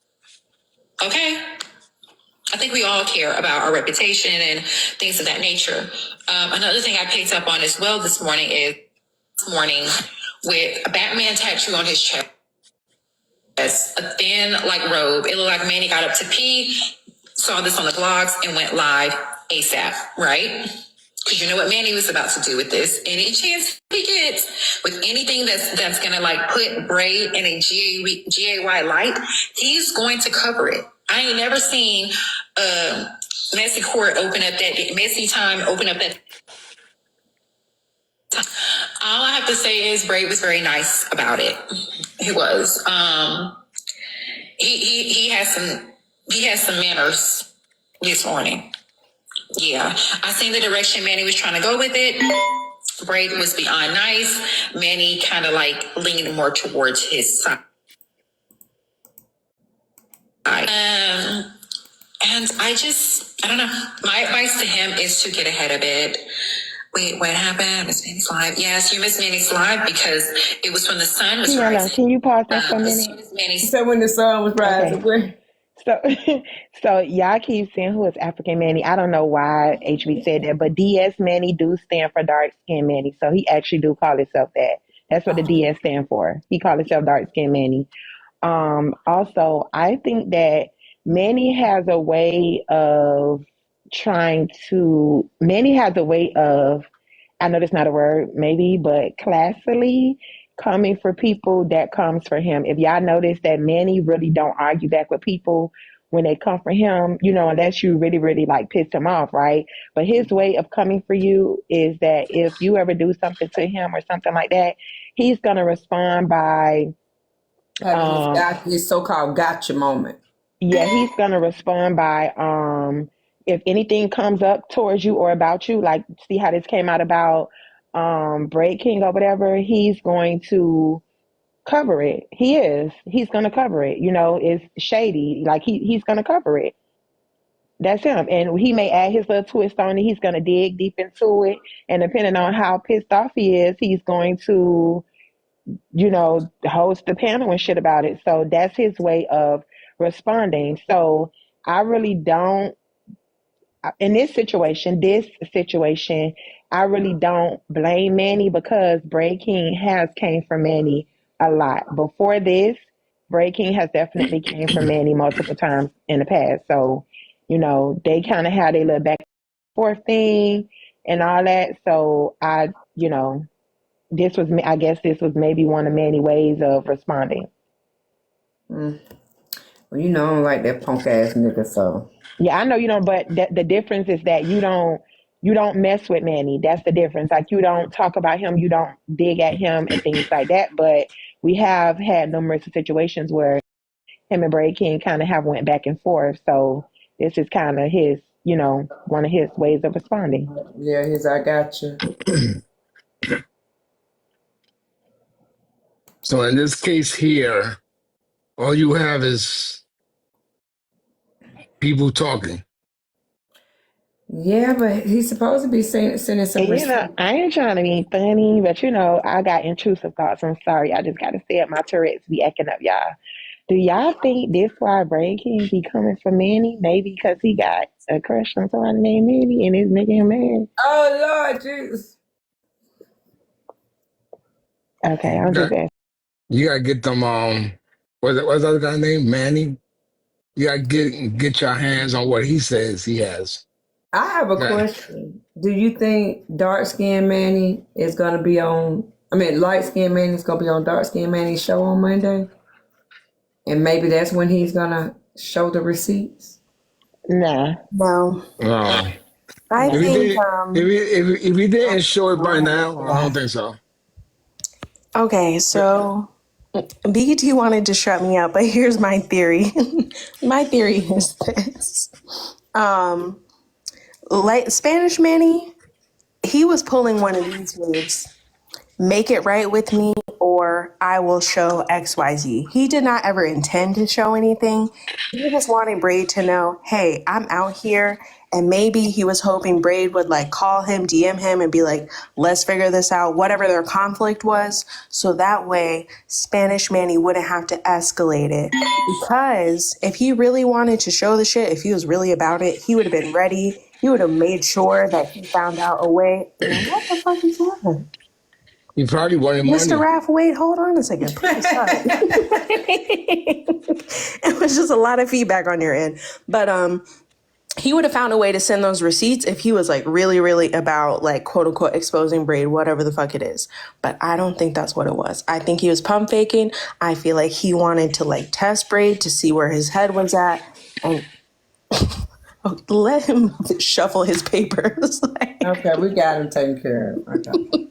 Okay? I think we all care about our reputation and things of that nature. Another thing I picked up on as well this morning with a Batman tattoo on his chest, a thin like robe. It looked like Manny got up to pee, saw this on the blogs, and went live ASAP, right? Because you know what Manny was about to do with this. Any chance he gets with anything that's gonna like put Braid in a GAY light, he's going to cover it. I ain't never seen Messy Court open up that Messy Time open up that. All I have to say is Braid was very nice about it. He was. He has some manners this morning. Yeah, I seen the direction Manny was trying to go with it. Braid was beyond nice. Manny kind of like leaned more towards his side. And I don't know. My advice to him is to get ahead of it. Wait, what happened? Miss Manny's live. Yes, you missed Manny's live because it was when the sun was rising. Can you pause that for a minute? You said when the sun was rising. Okay. So y'all keep saying who is African Manny. I don't know why HB said that, but DS Manny do stand for dark skin Manny. So he actually do call himself that. That's what the DS stand for. He called himself dark skin Manny. Also, I think that Manny has a way of I know that's not a word, maybe, but classily coming for people that comes for him. If y'all notice that Manny really don't argue back with people when they come for him, unless you really, really like piss him off, right? But his way of coming for you is that if you ever do something to him or something like that, he's going to respond by his so-called gotcha moment. Yeah, he's going to respond by if anything comes up towards you or about you, like see how this came out about Braid King or whatever, he's going to cover it. He's going to cover it. It's shady. Like he's going to cover it. That's him. And he may add his little twist on it. He's going to dig deep into it. And depending on how pissed off he is, he's going to, host the panel and shit about it. So that's his way of responding. So I really don't, in this situation, I really don't blame Manny because Braid King has came for Manny a lot. Before this, Braid King has definitely came for Manny multiple times in the past. So, they kind of had a little back and forth thing and all that. So I guess this was maybe one of Manny's ways of responding. Well, I don't like that punk ass nigga, so. Yeah, I know you don't, but the difference is that you don't mess with Manny. That's the difference. Like you don't talk about him, you don't dig at him and things like that. But we have had numerous situations where him and Braid King kind of have went back and forth. So this is kind of his, one of his ways of responding. Yeah, I got you. So in this case here, all you have is people talking. Yeah, but he's supposed to be sending some. I ain't trying to be funny, but I got intrusive thoughts. I'm sorry, I just got to say it. My Tourette's be acting up, y'all. Do y'all think this why Braid King be coming for Manny? Maybe because he got a crush on somebody named Manny and is making him mad. Oh Lord, Jesus. Okay, I'm just asking. You gotta get them. What's the other guy named Manny? You gotta get your hands on what he says he has. I have a question. Do you think dark-skinned Manny is going to be on, light-skinned Manny is going to be on dark-skinned Manny's show on Monday? And maybe that's when he's going to show the receipts? Nah. No. No. I If he think did, if he didn't show it by now, I don't think so. okay, so BT wanted to shut me up, but here's my theory. My theory is this. Like Spanish Manny, he was pulling one of these moves. Make it right with me or I will show XYZ. He did not ever intend to show anything. He just wanted Braid to know, hey, I'm out here. And maybe he was hoping Braid would like call him, DM him and be like, let's figure this out, whatever their conflict was. So that way Spanish Manny wouldn't have to escalate it. Because if he really wanted to show the shit, if he was really about it, he would have been ready. He would have made sure that he found out a way. And what the fuck is that? He probably wanted money. Mr. Raff, wait, hold on a second. Please stop. It was just a lot of feedback on your end. But he would have found a way to send those receipts if he was like really, really about like quote unquote exposing Braid, whatever the fuck it is. But I don't think that's what it was. I think he was pump faking. I feel like he wanted to like test Braid to see where his head was at and let him shuffle his papers. Okay, we got him taken care of. Okay.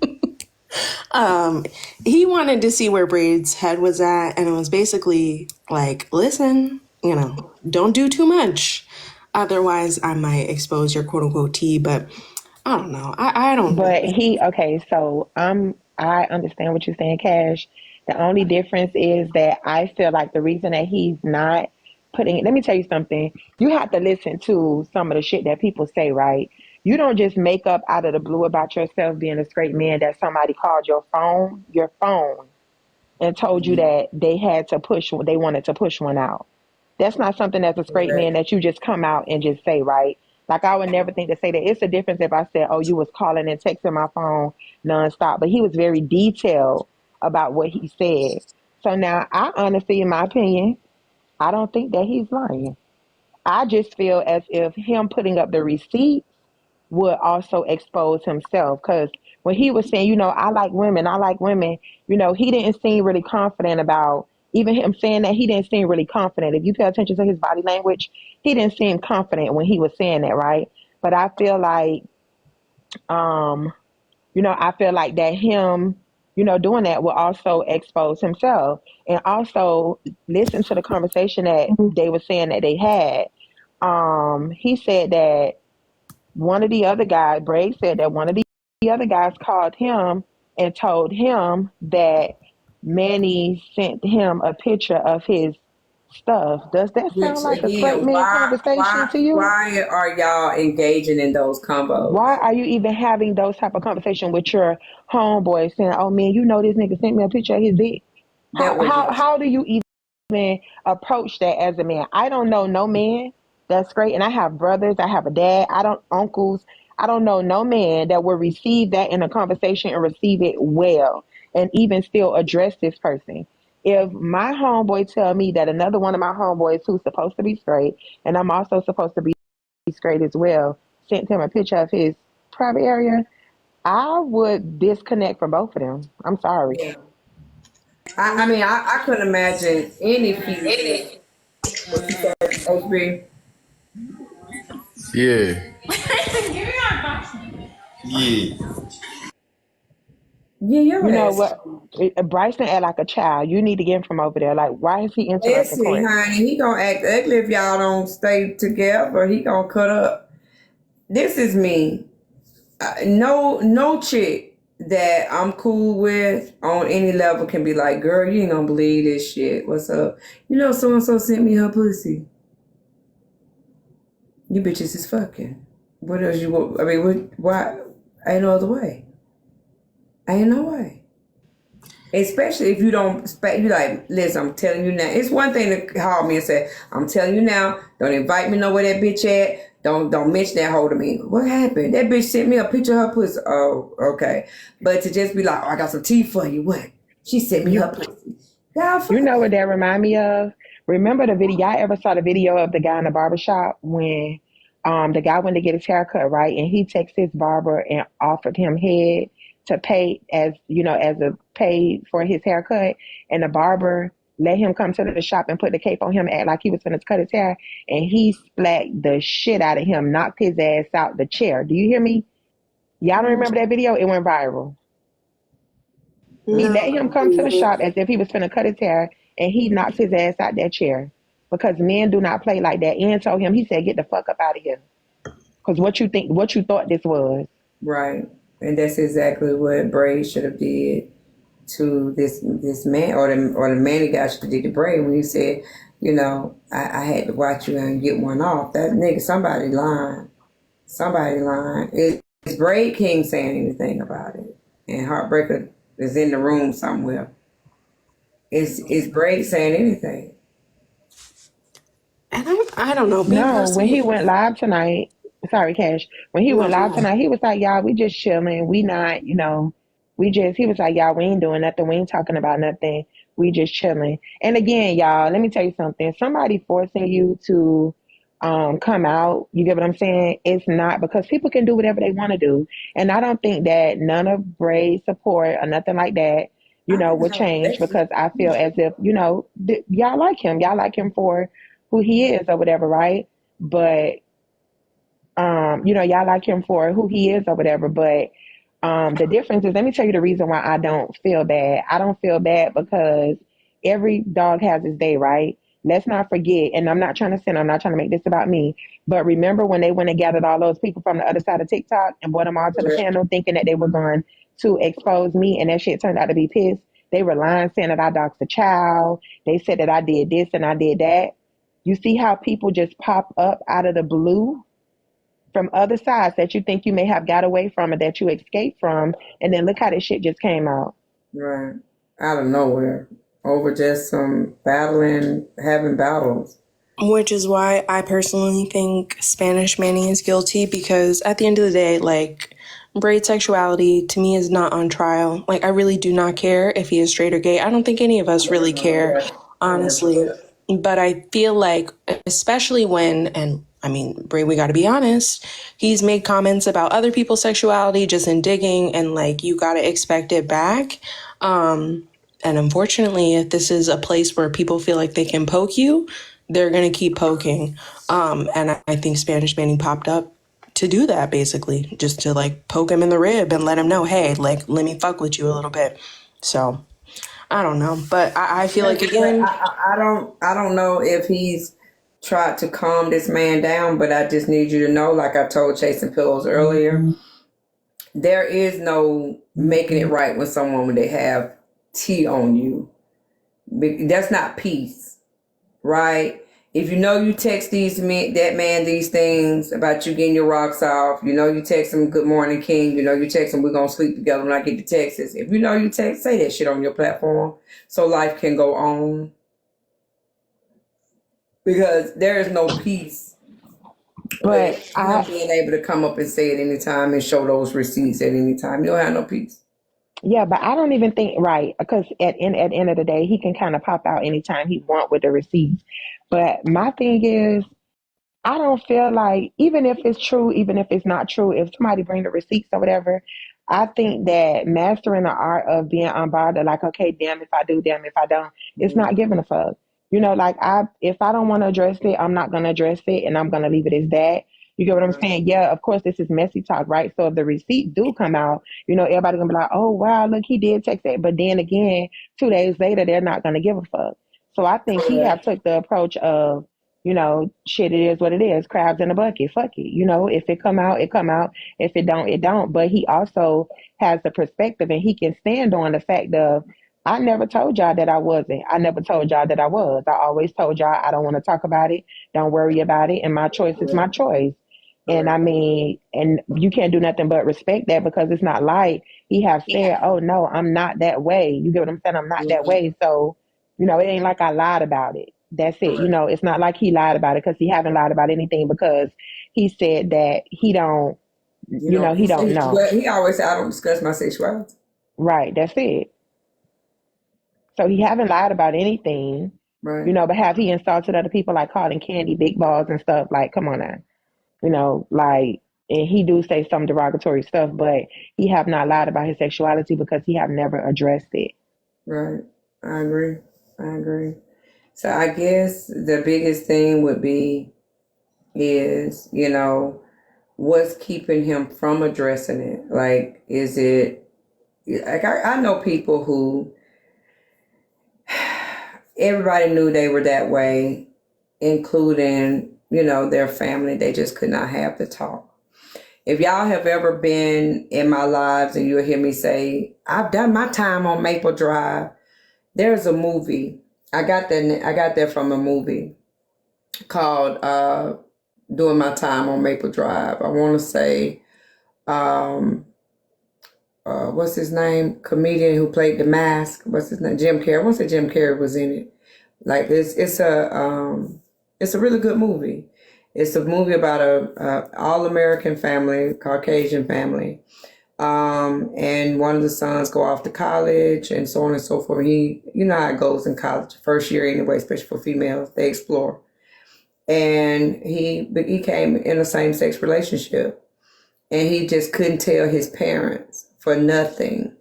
He wanted to see where Braid's head was at, and it was basically like, listen, don't do too much. Otherwise, I might expose your quote unquote tea, but I don't know. I don't. But so I understand what you're saying, Cash. The only difference is that I feel like the reason that he's not putting, let me tell you something. You have to listen to some of the shit that people say, right? You don't just make up out of the blue about yourself being a straight man that somebody called your phone, and told you that they wanted to push one out. That's not something as a straight man that you just come out and just say, right? Like I would never think to say that. It's a difference if I said, oh, you was calling and texting my phone nonstop. But he was very detailed about what he said. So now I honestly, in my opinion, I don't think that he's lying. I just feel as if him putting up the receipt would also expose himself, because when he was saying, I like women, he didn't seem really confident about, even him saying that, he didn't seem really confident. If you pay attention to his body language, he didn't seem confident when he was saying that, right? But I feel like, that him, doing that will also expose himself. And also listen to the conversation that they were saying that they had. He said that one of the other guys, Braid said that one of the other guys called him and told him that Manny sent him a picture of his stuff. Does that sound like a straight man conversation to you? Why are y'all engaging in those combos? Why are you even having those type of conversation with your homeboy saying, oh man, this nigga sent me a picture of his dick? How do you even approach that as a man? I don't know no man that's great. And I have brothers, I have a dad, uncles. I don't know no man that will receive that in a conversation and receive it well and even still address this person. If my homeboy tell me that another one of my homeboys who's supposed to be straight, and I'm also supposed to be straight as well, sent him a picture of his private area, I would disconnect from both of them. I'm sorry. Yeah. I couldn't imagine any female. Yeah. Yeah. Yeah, you know what? Bryson act like a child. You need to get him from over there. Like, why is he interrupting? Listen, honey, he gonna act ugly if y'all don't stay together. He gonna cut up. This is me. No chick that I'm cool with on any level can be like, girl, you ain't gonna believe this shit. What's up? So and so sent me her pussy. You bitches is fucking. What else you want? Why? Ain't no other way. Ain't no way. Especially if you don't, you like, listen, I'm telling you now. It's one thing to call me and say, I'm telling you now, don't invite me know where that bitch at. Don't mention that hoe to me. What happened? That bitch sent me a picture of her pussy. Oh, okay. But to just be like, oh, I got some tea for you. What? She sent me her pussy. You know what that remind me of? Remember the video? Y'all ever saw the video of the guy in the barbershop when the guy went to get his haircut, right? And he texted his barber and offered him head to pay as a pay for his haircut. And the barber let him come to the shop and put the cape on him, act like he was finna cut his hair, and he splat the shit out of him, knocked his ass out the chair. Do you hear me? Y'all don't remember that video? It went viral. He let him come to the shop as if he was finna cut his hair, and he knocked his ass out that chair. Because men do not play like that. Ian told him, he said, get the fuck up out of here. Because what you thought this was. Right. And that's exactly what Braid should have did to this man, or the man guy should have did to Braid when he said, you know, I had to watch you and get one off. That nigga, somebody lying. Somebody lying. Is Braid King saying anything about it? And Heartbreaker is in the room somewhere. Is Braid saying anything? And I don't know. No, when he went live tonight, sorry, Cash. When he went live tonight, he was like, y'all, we just chilling. We not, you know, he was like, y'all, we ain't doing nothing. We ain't talking about nothing. We just chilling. And again, y'all, let me tell you something. Somebody forcing you to come out, you get what I'm saying? It's not, because people can do whatever they want to do. And I don't think that none of Braid's support or nothing like that, you know, will change, because I feel as if, you know, y'all like him. Y'all like him for who he is or whatever, right? But, you know, y'all like him for who he is or whatever. But the difference is, let me tell you the reason why I don't feel bad. I don't feel bad because every dog has his day, right? Let's not forget, and I'm not trying to sin, I'm not trying to make this about me, but remember when they went and gathered all those people from the other side of TikTok and brought them all to the panel thinking that they were going to expose me, and that shit turned out to be pissed? They were lying, saying that I doxed a child. They said that I did this and I did that. You see how people just pop up out of the blue from other sides that you think you may have got away from or that you escaped from, and then look how this shit just came out. Right. Out of nowhere. Over just some battling, having battles. Which is why I personally think Spanish Manny is guilty, because at the end of the day, like, Braid's sexuality to me is not on trial. Like, I really do not care if he is straight or gay. I don't think any of us really care, honestly. But I feel like, especially when, and I mean, Braid, we got to be honest, he's made comments about other people's sexuality just in digging, and like, you got to expect it back. And unfortunately, if this is a place where people feel like they can poke you, they're going to keep poking. And I think Spanish Manny popped up to do that, basically, just to like poke him in the rib and let him know, hey, like, let me fuck with you a little bit. So I don't know, but I feel like, again, I don't know if he's tried to calm this man down, but I just need you to know, like I told Chasing Pillows earlier, there is no making it right with someone when they have tea on you. That's not peace, right? If you know you text that man these things about you getting your rocks off, you know you text him good morning king, you know you text him we're gonna sleep together when I get to Texas. If you know you text, say that shit on your platform so life can go on. Because there is no peace. But not being able to come up and say it anytime and show those receipts at any time. You don't have no peace. Yeah, but I don't even think, right, because at the end of the day, he can kind of pop out anytime he want with the receipts. But my thing is, I don't feel like, even if it's true, even if it's not true, if somebody bring the receipts or whatever, I think that mastering the art of being unbothered, like, okay, damn if I do, damn if I don't, it's not giving a fuck. You know, like, if I don't want to address it, I'm not going to address it, and I'm going to leave it as that. You get what I'm saying? Yeah, of course, this is messy talk, right? So if the receipts do come out, you know, everybody's going to be like, oh, wow, look, he did text that. But then again, 2 days later, they're not going to give a fuck. So I think he have took the approach of, you know, shit, it is what it is. Crabs in a bucket. Fuck it. You know, if it come out, it come out. If it don't, it don't. But he also has the perspective, and he can stand on the fact of, I never told y'all that I wasn't. I never told y'all that I was. I always told y'all I don't want to talk about it. Don't worry about it. And my choice is my choice. And I mean, and you can't do nothing but respect that, because it's not like he have said, oh, no, I'm not that way. You get what I'm saying? I'm not that way. So, you know, it ain't like I lied about it. That's it. You know, it's not like he lied about it, because he haven't lied about anything, because he said that he don't, you know, he don't know. He always said, I don't discuss my sexuality. Right. That's it. So he haven't lied about anything, right? You know, but have he insulted other people, like calling Candy big balls and stuff? Like, come on now. You know, like, and he do say some derogatory stuff, but he have not lied about his sexuality, because he have never addressed it. Right. I agree. I agree. So I guess the biggest thing would be is, what's keeping him from addressing it? Like, is it like I know people who everybody knew they were that way, including, their family. They just could not have the talk. If y'all have ever been in my lives and you'll hear me say, I've done my time on Maple Drive, there's a movie. I got that from a movie called Doing My Time on Maple Drive. I want to say, what's his name? Comedian who played The Mask. What's his name? Jim Carrey. I want to say Jim Carrey was in it. Like it's a really good movie. It's a movie about a all-American family, Caucasian family. And one of the sons go off to college and so on and so forth. He, how it goes in college, first year anyway, especially for females, they explore. And he came in a same-sex relationship, and he just couldn't tell his parents for nothing.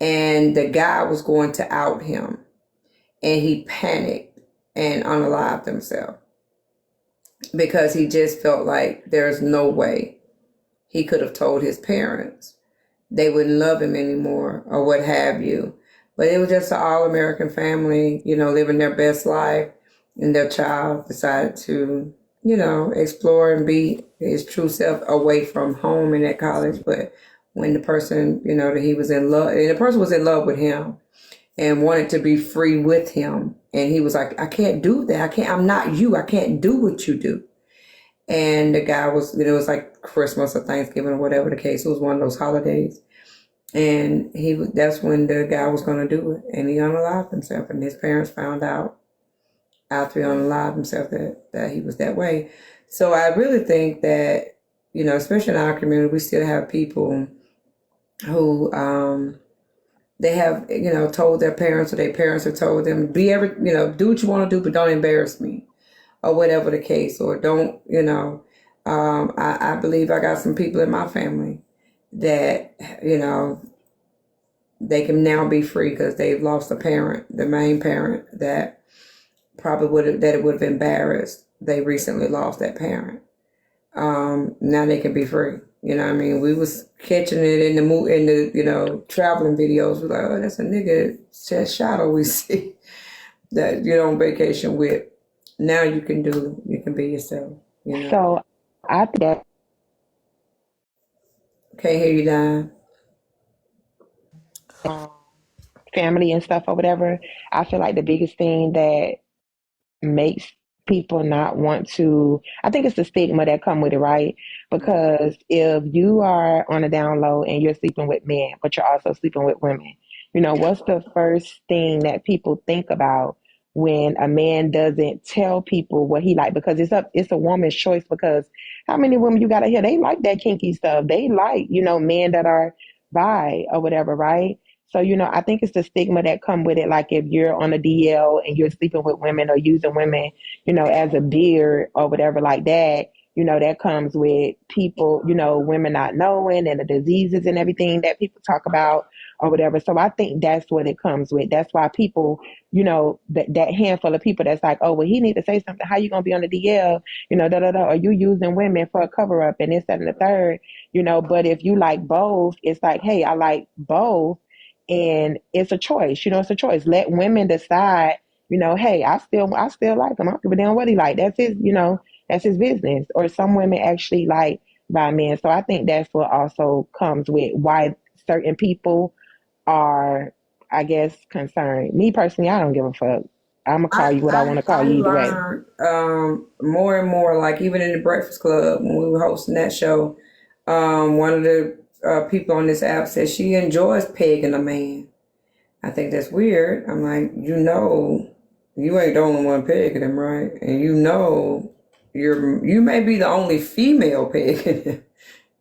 And the guy was going to out him, and he panicked and unalived himself because he just felt like there's no way he could have told his parents. They wouldn't love him anymore or what have you. But it was just an all-American family, living their best life. And their child decided to, explore and be his true self away from home in that college. But when the person, that he was in love, and the person was in love with him and wanted to be free with him. And he was like, I can't do that. I'm not you. I can't do what you do. And the guy was, it was like Christmas or Thanksgiving or whatever the case. It was one of those holidays. And that's when the guy was going to do it. And he unalived himself. And his parents found out after he unalived himself that he was that way. So I really think that, especially in our community, we still have people who they have, told their parents or their parents have told them, do what you want to do, but don't embarrass me, or whatever the case, or don't, I believe I got some people in my family that, they can now be free because they've lost a parent, the main parent that probably would have embarrassed. They recently lost that parent. Now they can be free. You know what I mean? We was catching it in the traveling videos. We're like, oh, that's a nigga shadow we see that you're on vacation with. Now you can be yourself. So I think that can't hear you, Don. Family and stuff or whatever, I feel like the biggest thing that makes people not want to, I think it's the stigma that come with it, right? Because if you are on a down low and you're sleeping with men, but you're also sleeping with women, what's the first thing that people think about when a man doesn't tell people what he like? Because it's a woman's choice, because how many women you got to hear, they like that kinky stuff. They like, men that are bi or whatever, right? So, I think it's the stigma that come with it. Like if you're on a DL and you're sleeping with women or using women, as a beard or whatever like that, that comes with people, women not knowing, and the diseases and everything that people talk about or whatever. So I think that's what it comes with. That's why people, that handful of people that's like, oh, well, he need to say something. How you going to be on the DL? Are you using women for a cover up and this, that, and the third, but if you like both, it's like, hey, I like both. And it's a choice, it's a choice. Let women decide, hey, I still like him. I don't give a damn what he like. That's his business. Or some women actually like by men. So I think that's what also comes with why certain people are, I guess, concerned. Me personally, I don't give a fuck. I'm gonna call you what I want to call you either way. Learned, more and more, like even in the Breakfast Club when we were hosting that show, one of the people on this app said she enjoys pegging a man. I think that's weird. I'm like, you ain't the only one pegging him, right? And you may be the only female pegging him,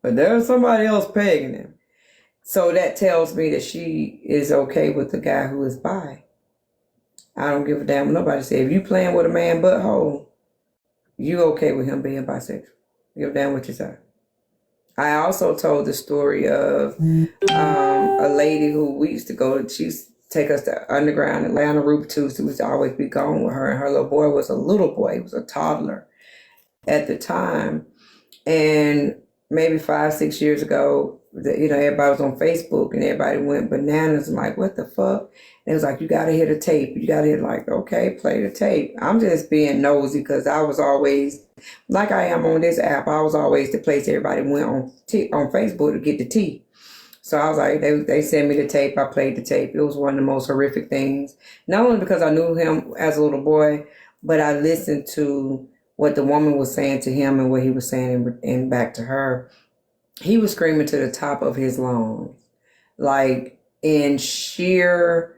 but there's somebody else pegging him. So that tells me that she is okay with the guy who is bi. I don't give a damn what nobody say. If you playing with a man butthole, you okay with him being bisexual. Give a damn what you say. I also told the story of a lady who we used to go to. take us to Underground Atlanta Ruby Tuesday. We used to always be gone with her. And her little boy was a little boy. He was a toddler at the time. And maybe 5-6 years ago, everybody was on Facebook and everybody went bananas and like, what the fuck? And it was like, you got to hear the tape. You got to hear, like, okay, play the tape. I'm just being nosy because I was always, like I am on this app, I was always the place everybody went on Facebook to get the tea. So I was like, they sent me the tape. I played the tape. It was one of the most horrific things. Not only because I knew him as a little boy, but I listened to what the woman was saying to him and what he was saying and back to her. He was screaming to the top of his lungs, like in sheer,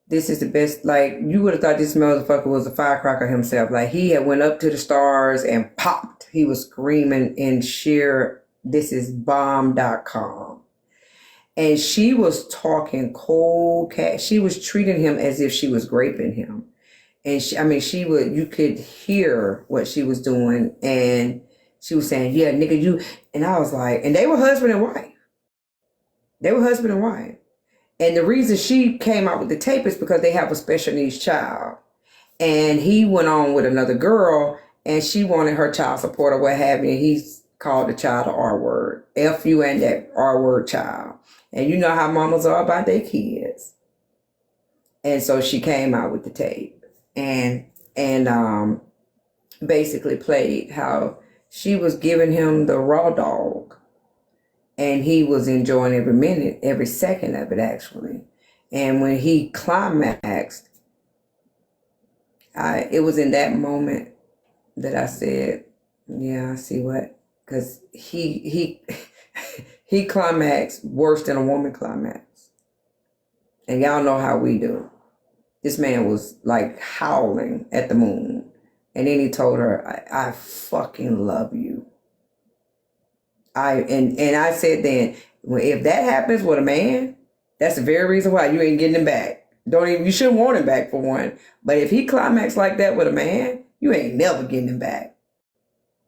this is the best, like you would have thought this motherfucker was a firecracker himself. Like he had went up to the stars and popped. He was screaming in sheer, this is bomb.com. And she was talking cold cat. She was treating him as if she was raping him. And you could hear what she was doing. And she was saying, yeah, nigga, you. And I was like, and they were husband and wife. And the reason she came out with the tape is because they have a special needs child. And he went on with another girl and she wanted her child support or what have you. And he's called the child the R word. F you and that R word child. And you know how mamas are about their kids. And so she came out with the tape and basically played how she was giving him the raw dog. And he was enjoying every minute, every second of it, actually. And when he climaxed, it was in that moment that I said, yeah, I see what, because he climaxed worse than a woman climax. And y'all know how we do. This man was like howling at the moon. And then he told her, I fucking love you. And I said then, if that happens with a man, that's the very reason why you ain't getting him back. You shouldn't want him back for one. But if he climaxed like that with a man, you ain't never getting him back.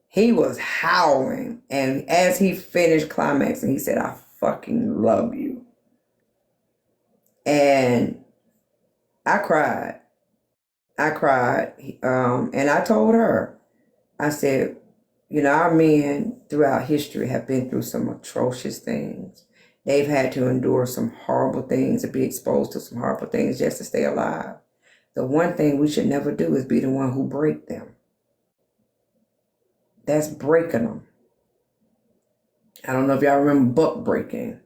He was howling. And as he finished climaxing, he said, I fucking love you. And I cried. And I told her, I said, our men throughout history have been through some atrocious things. They've had to endure some horrible things and be exposed to some horrible things just to stay alive. The one thing we should never do is be the one who break them. That's breaking them. I don't know if y'all remember buck breaking.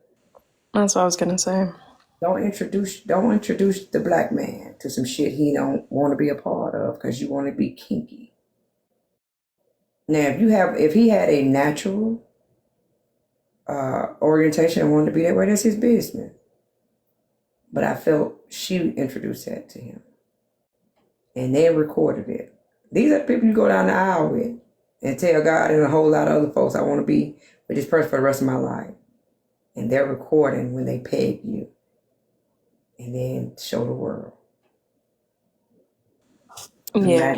That's what I was going to say. Don't introduce the black man to some shit he don't want to be a part of because you want to be kinky. Now, if he had a natural orientation and wanted to be that way, that's his business. But I felt she introduced that to him. And they recorded it. These are people you go down the aisle with and tell God and a whole lot of other folks, I want to be with this person for the rest of my life. And they're recording when they peg you. And then show the world. Yeah.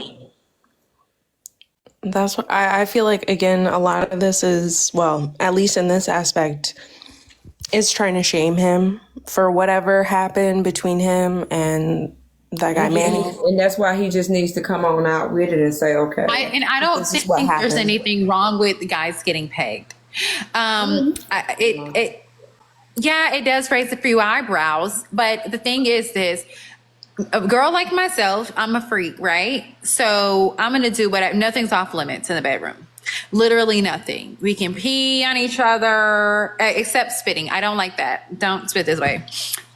That's what I feel like, again, a lot of this is, well, at least in this aspect, is trying to shame him for whatever happened between him and that guy Manny. And that's why he just needs to come on out with it and say, okay. I don't think there's anything wrong with guys getting pegged. It does raise a few eyebrows, but the thing is this. A girl like myself, I'm a freak, right? So I'm going to do nothing's off limits in the bedroom. Literally nothing. We can pee on each other, except spitting. I don't like that. Don't spit this way.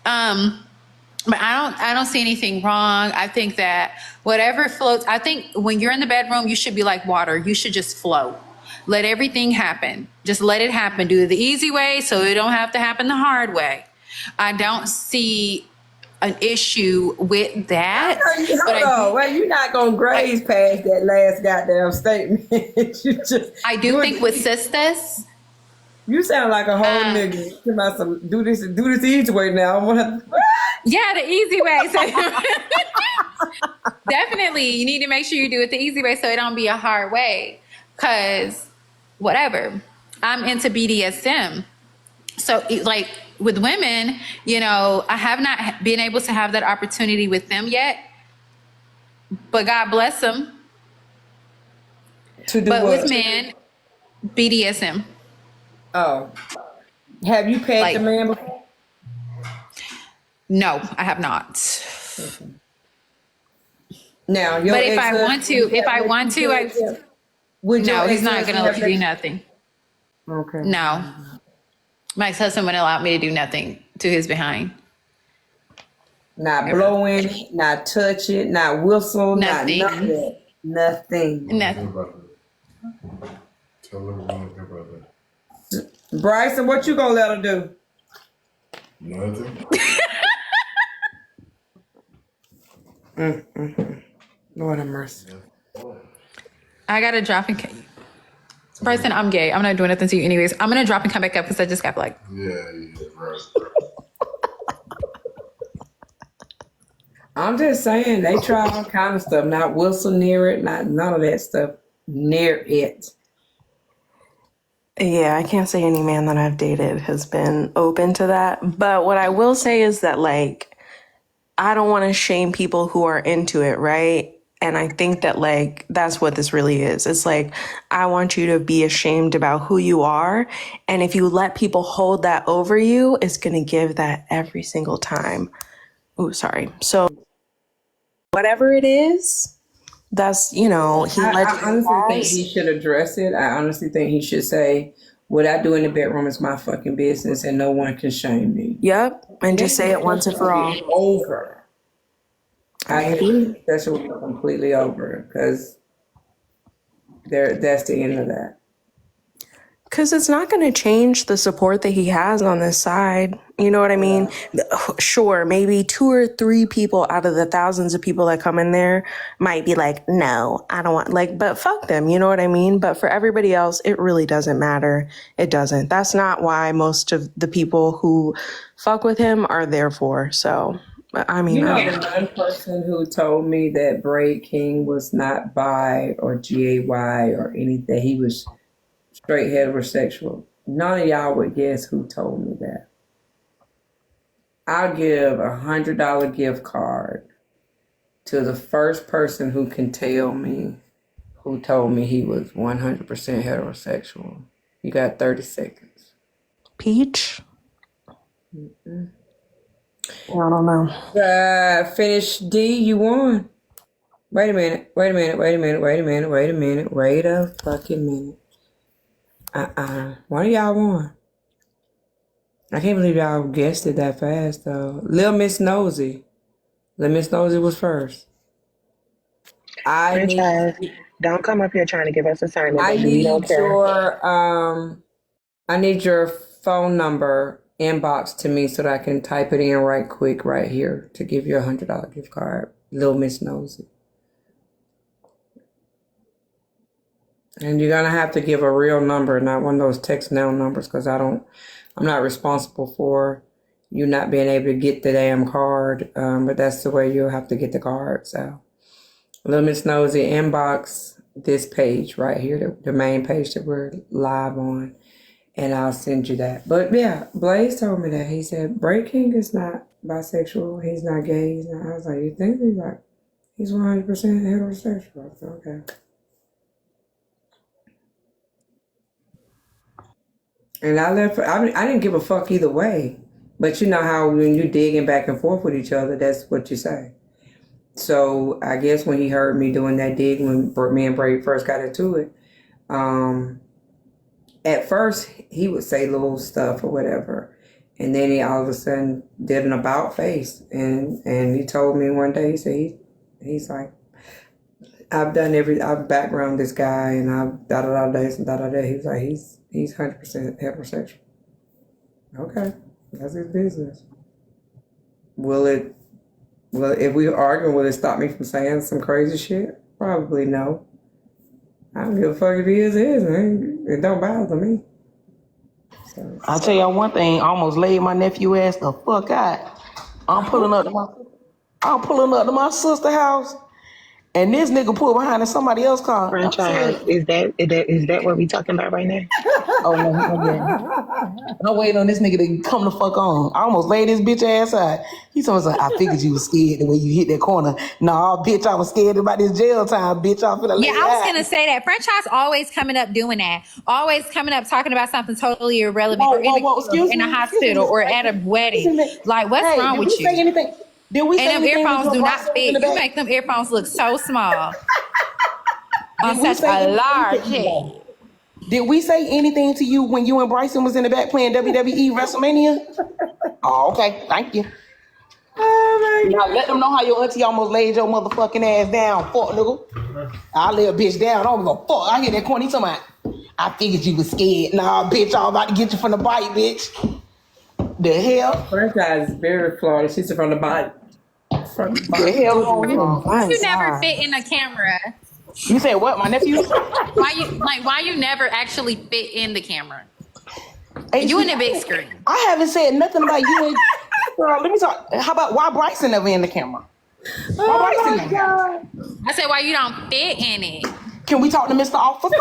But I don't see anything wrong. I think that whatever floats, I think when you're in the bedroom, you should be like water. You should just float. Let everything happen. Just let it happen. Do it the easy way so it don't have to happen the hard way. I don't see an issue with that. You're not gonna graze past that last goddamn statement. I do think with sisters, you sound like a whole nigga. Come out some do this the easy way now. Yeah, the easy way. So definitely, you need to make sure you do it the easy way so it don't be a hard way. Cause whatever, I'm into BDSM. So like with women, you know, I have not been able to have that opportunity with them yet, but God bless them. To do But what? with men, BDSM. Oh, have you pegged Like, the man before? no, I have not. Now, your But if I ex-husband, want to, would your no, he's not ex-husband gonna let have me do that? nothing. Okay. No, my ex-husband wouldn't allow me to do nothing to his behind. Not blowing, not touch it, not whistle, not none of Nothing. that. Nothing. Nothing. Tell everyone about that. Bryson, what you gonna let her do? Nothing. Lord have mercy. I gotta drop and Bryson, I'm gay. I'm not doing nothing to you anyways. I'm gonna drop and come back up because I just got like. Yeah, right. I'm just saying they try all kind of stuff. Not whistle near it, not none of that stuff near it. Yeah, I can't say any man that I've dated has been open to that. But what I will say is that, like, I don't want to shame people who are into it, right? And I think that, like, that's what this really is. It's like, I want you to be ashamed about who you are. And if you let people hold that over you, it's going to give that every single time. Oh, sorry. So whatever it is, that's, you know, he I honestly think has. he should address it. I honestly think he should say, what I do in the bedroom is my fucking business and no one can shame me. Yep. And just say it once and for all. Over. I agree. That should be completely over because that's the end of that. Because it's not going to change the support that he has on this side. You know what I mean? Sure, maybe 2 or 3 people out of the thousands of people that come in there might be like, no, I don't want, like, but fuck them. You know what I mean? But for everybody else, it really doesn't matter. It doesn't. That's not why most of the people who fuck with him are there for. So, I mean, You know, the one person who told me that Braid King was not bi or GAY or anything, he was straight heterosexual. None of y'all would guess who told me that. I'll give $100 gift card to the first person who can tell me who told me he was 100% heterosexual. You got 30 seconds. Peach? I don't know. Finish D, you won. Wait a minute. Wait a fucking minute. One of y'all won. I can't believe y'all guessed it that fast, though. Lil Miss Nosy. Lil Miss Nosy was first. Don't come up here trying to give us assignments. I We don't need care. I need your phone number inbox to me so that I can type it in right quick right here to give you $100 gift card. Lil Miss Nosy. And you're gonna have to give a real number, not one of those text now numbers, because I'm not responsible for you not being able to get the damn card. But that's the way you'll have to get the card. So, Lil Miss Nosy, inbox this page right here, the main page that we're live on, and I'll send you that. But yeah, Blaze told me that. He said Braid King is not bisexual. He's not gay. He's not. I was like, you think he's like, he's 100% heterosexual? I said, okay. And I didn't give a fuck either way. But you know how when you're digging back and forth with each other, that's what you say. So I guess when he heard me doing that dig, when me and Brady first got into it, at first he would say little stuff or whatever. And then he all of a sudden did an about face. And he told me one day, he said, he's like, I've background this guy and I've da-da-da this and da-da-da. He was like, he's 100% heterosexual. Okay, that's his business. If we argue, will it stop me from saying some crazy shit? Probably no. I don't give a fuck if he is, man. It don't bother me. So, I'll tell y'all one thing, I almost laid my nephew ass the fuck out. I'm pulling up to my sister's house, And this nigga pulled behind in somebody else's car. Franchise, is that what we talking about right now? Oh no, I'm waiting on this nigga to come the fuck on. I almost laid this bitch ass out. He told me, I figured you was scared the way you hit that corner. Nah, bitch, I was scared about this jail time, bitch. I'm finna lay Yeah, I was out. gonna say that. Franchise always coming up doing that. Always coming up talking about something totally irrelevant, or in a hospital or at a wedding. Like, what's wrong with you? Say anything? Did we say And them anything earphones do not Bryson fit. in the You back? make them earphones look so small on Did we such say a anything large to you? head. Did we say anything to you when you and Bryson was in the back playing WWE WrestleMania? Oh, okay. Thank you. Now let them know how your auntie almost laid your motherfucking ass down, fuck nigga. I lay a bitch down. I don't give a fuck. I hear that corny talking about, I figured you was scared. Nah, bitch, I'm about to get you from the bite, bitch. The hell? Franchise is very flawed. She's from the bite. The hell on You never fit in a camera. You said what, my nephew? Why you never actually fit in the camera? You in the big screen. I haven't said nothing about you. Girl, let me talk. How about why Bryson never in the camera? Why Bryson never? I said, why you don't fit in it? Can we talk to Mr. Officer?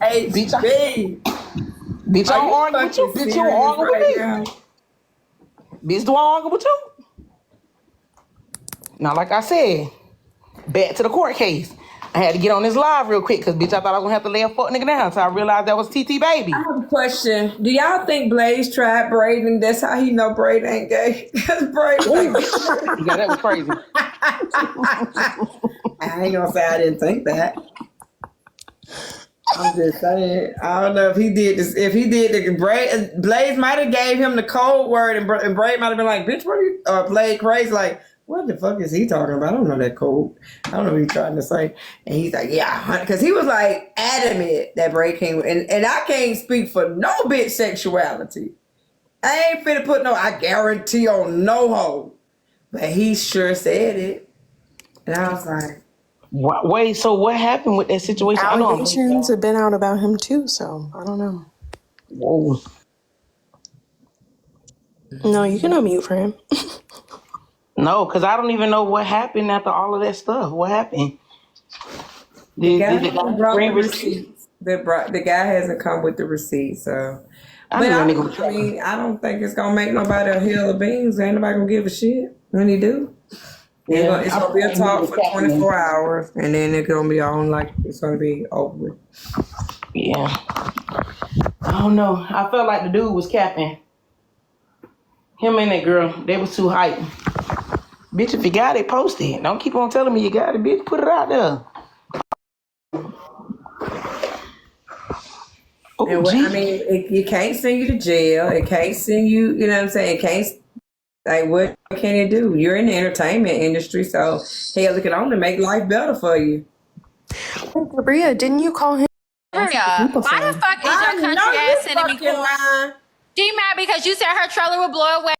Hey, bitch, bitch, I don't argue with you. Bitch, you don't argue with me. Bitch, do I argue with you? Now, like I said, back to the court case. I had to get on this live real quick because, bitch, I thought I was going to have to lay a fuck nigga down. So I realized that was TT Baby. I have a question. Do y'all think Blaze tried Braden? That's how he know Braden ain't gay? Because Braden ain't gay. Yeah, that was crazy. I ain't going to say I didn't think that. I'm just saying. I don't know if he did this. If he did, Blaze might have gave him the code word, and Braden might have been like, bitch, what are you, played crazy, like, what the fuck is he talking about? I don't know that code. I don't know what he's trying to say. And he's like, yeah, because he was like adamant that Bray came, and I can't speak for no bitch sexuality. I ain't finna put no, I guarantee on no hoe. But he sure said it. And I was like, wait, so what happened with that situation? Allegations have been out about him too, so I don't know. Whoa. No, you can unmute for him. No, because I don't even know what happened after all of that stuff. What happened? The guy hasn't come with the receipt, so. But I mean, I don't think it's gonna make nobody a hill of beans. Ain't nobody gonna give a shit when he do. Yeah, it's gonna be a talk for 24 hours, and then it's gonna be on like it's gonna be over with. Yeah. I don't know. I felt like the dude was capping. Him and that girl, they was too hype. Bitch, if you got it, post it. Don't keep on telling me you got it, bitch. Put it out there. Oh, and I mean, it can't send you to jail. It can't send you, you know what I'm saying? It can't, like, what can it do? You're in the entertainment industry, so hell, look at on to make life better for you. Bria, didn't you call him? Bria, why the fuck is your country ass sending me calls? She mad because you said her trailer would blow away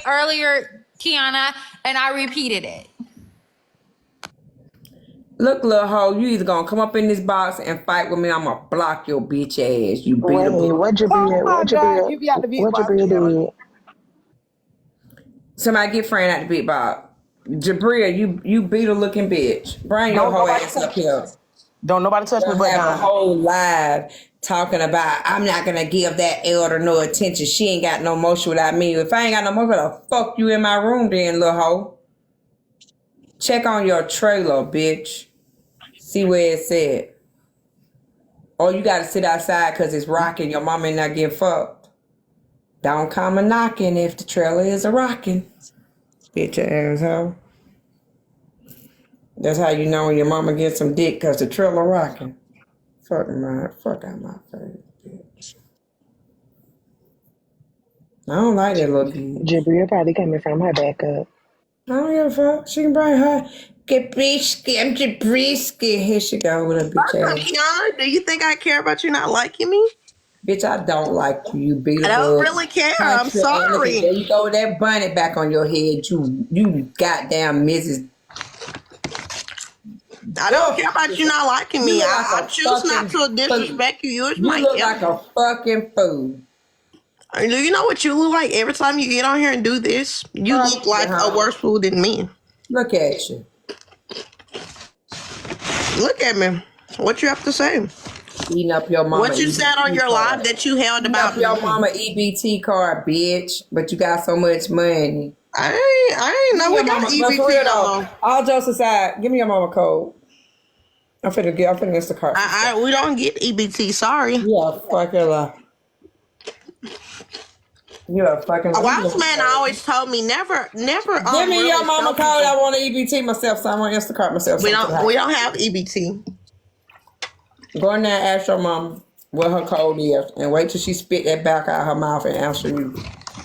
earlier, Kiana, and I repeated it. Look, little hoe, you either gonna come up in this box and fight with me, I'm gonna block your bitch ass. You beat a bitch. What'd you do? Somebody get Fran out the big box. Jabria, you beat a looking bitch. Bring your whole ass up here. Don't nobody touch me but have a whole live talking about I'm not gonna give that elder no attention. She ain't got no motion without me. If I ain't got no motion, I'll fuck you in my room then, little hoe. Check on your trailer, bitch. See where it's at. Or you gotta sit outside because it's rocking. Your mama ain't not getting fucked. Don't come a knocking if the trailer is a rocking. Bitch asshole. That's how you know when your mama gets some dick because the trailer rocking. Fuck out my face, bitch. I don't like that little dude. Jabria probably coming from her backup. I don't give a fuck. She can bring her. Jabrisky, I'm Jabrisky. Here she go with a bitch ass. Kiana, do you think I care about you not liking me? Bitch, I don't like you. You beat I don't really care. I'm sorry. There you go with that bunny back on your head. You goddamn Mrs. I don't care about you not liking me. I choose not to disrespect you. You look like a fucking fool. Do you know what you look like every time you get on here and do this? You look like a worse fool than me. Look at you. Look at me. What you have to say? Eating up your mama. What you said on your live that you held Eating about up your me. mama EBT card, bitch. But you got so much money. I ain't know we got But for real EBT though, on. all jokes aside, give me your mama code. I'm finna get the card. We don't get EBT. Sorry. Yeah, fuck your life. You're a fucking. A wise man always told me never. Give me really your mama tell code. people- I want to EBT myself, so I want Instacart myself. We don't have EBT. Go in there and ask your mom what her code is, and wait till she spit that back out her mouth and answer you.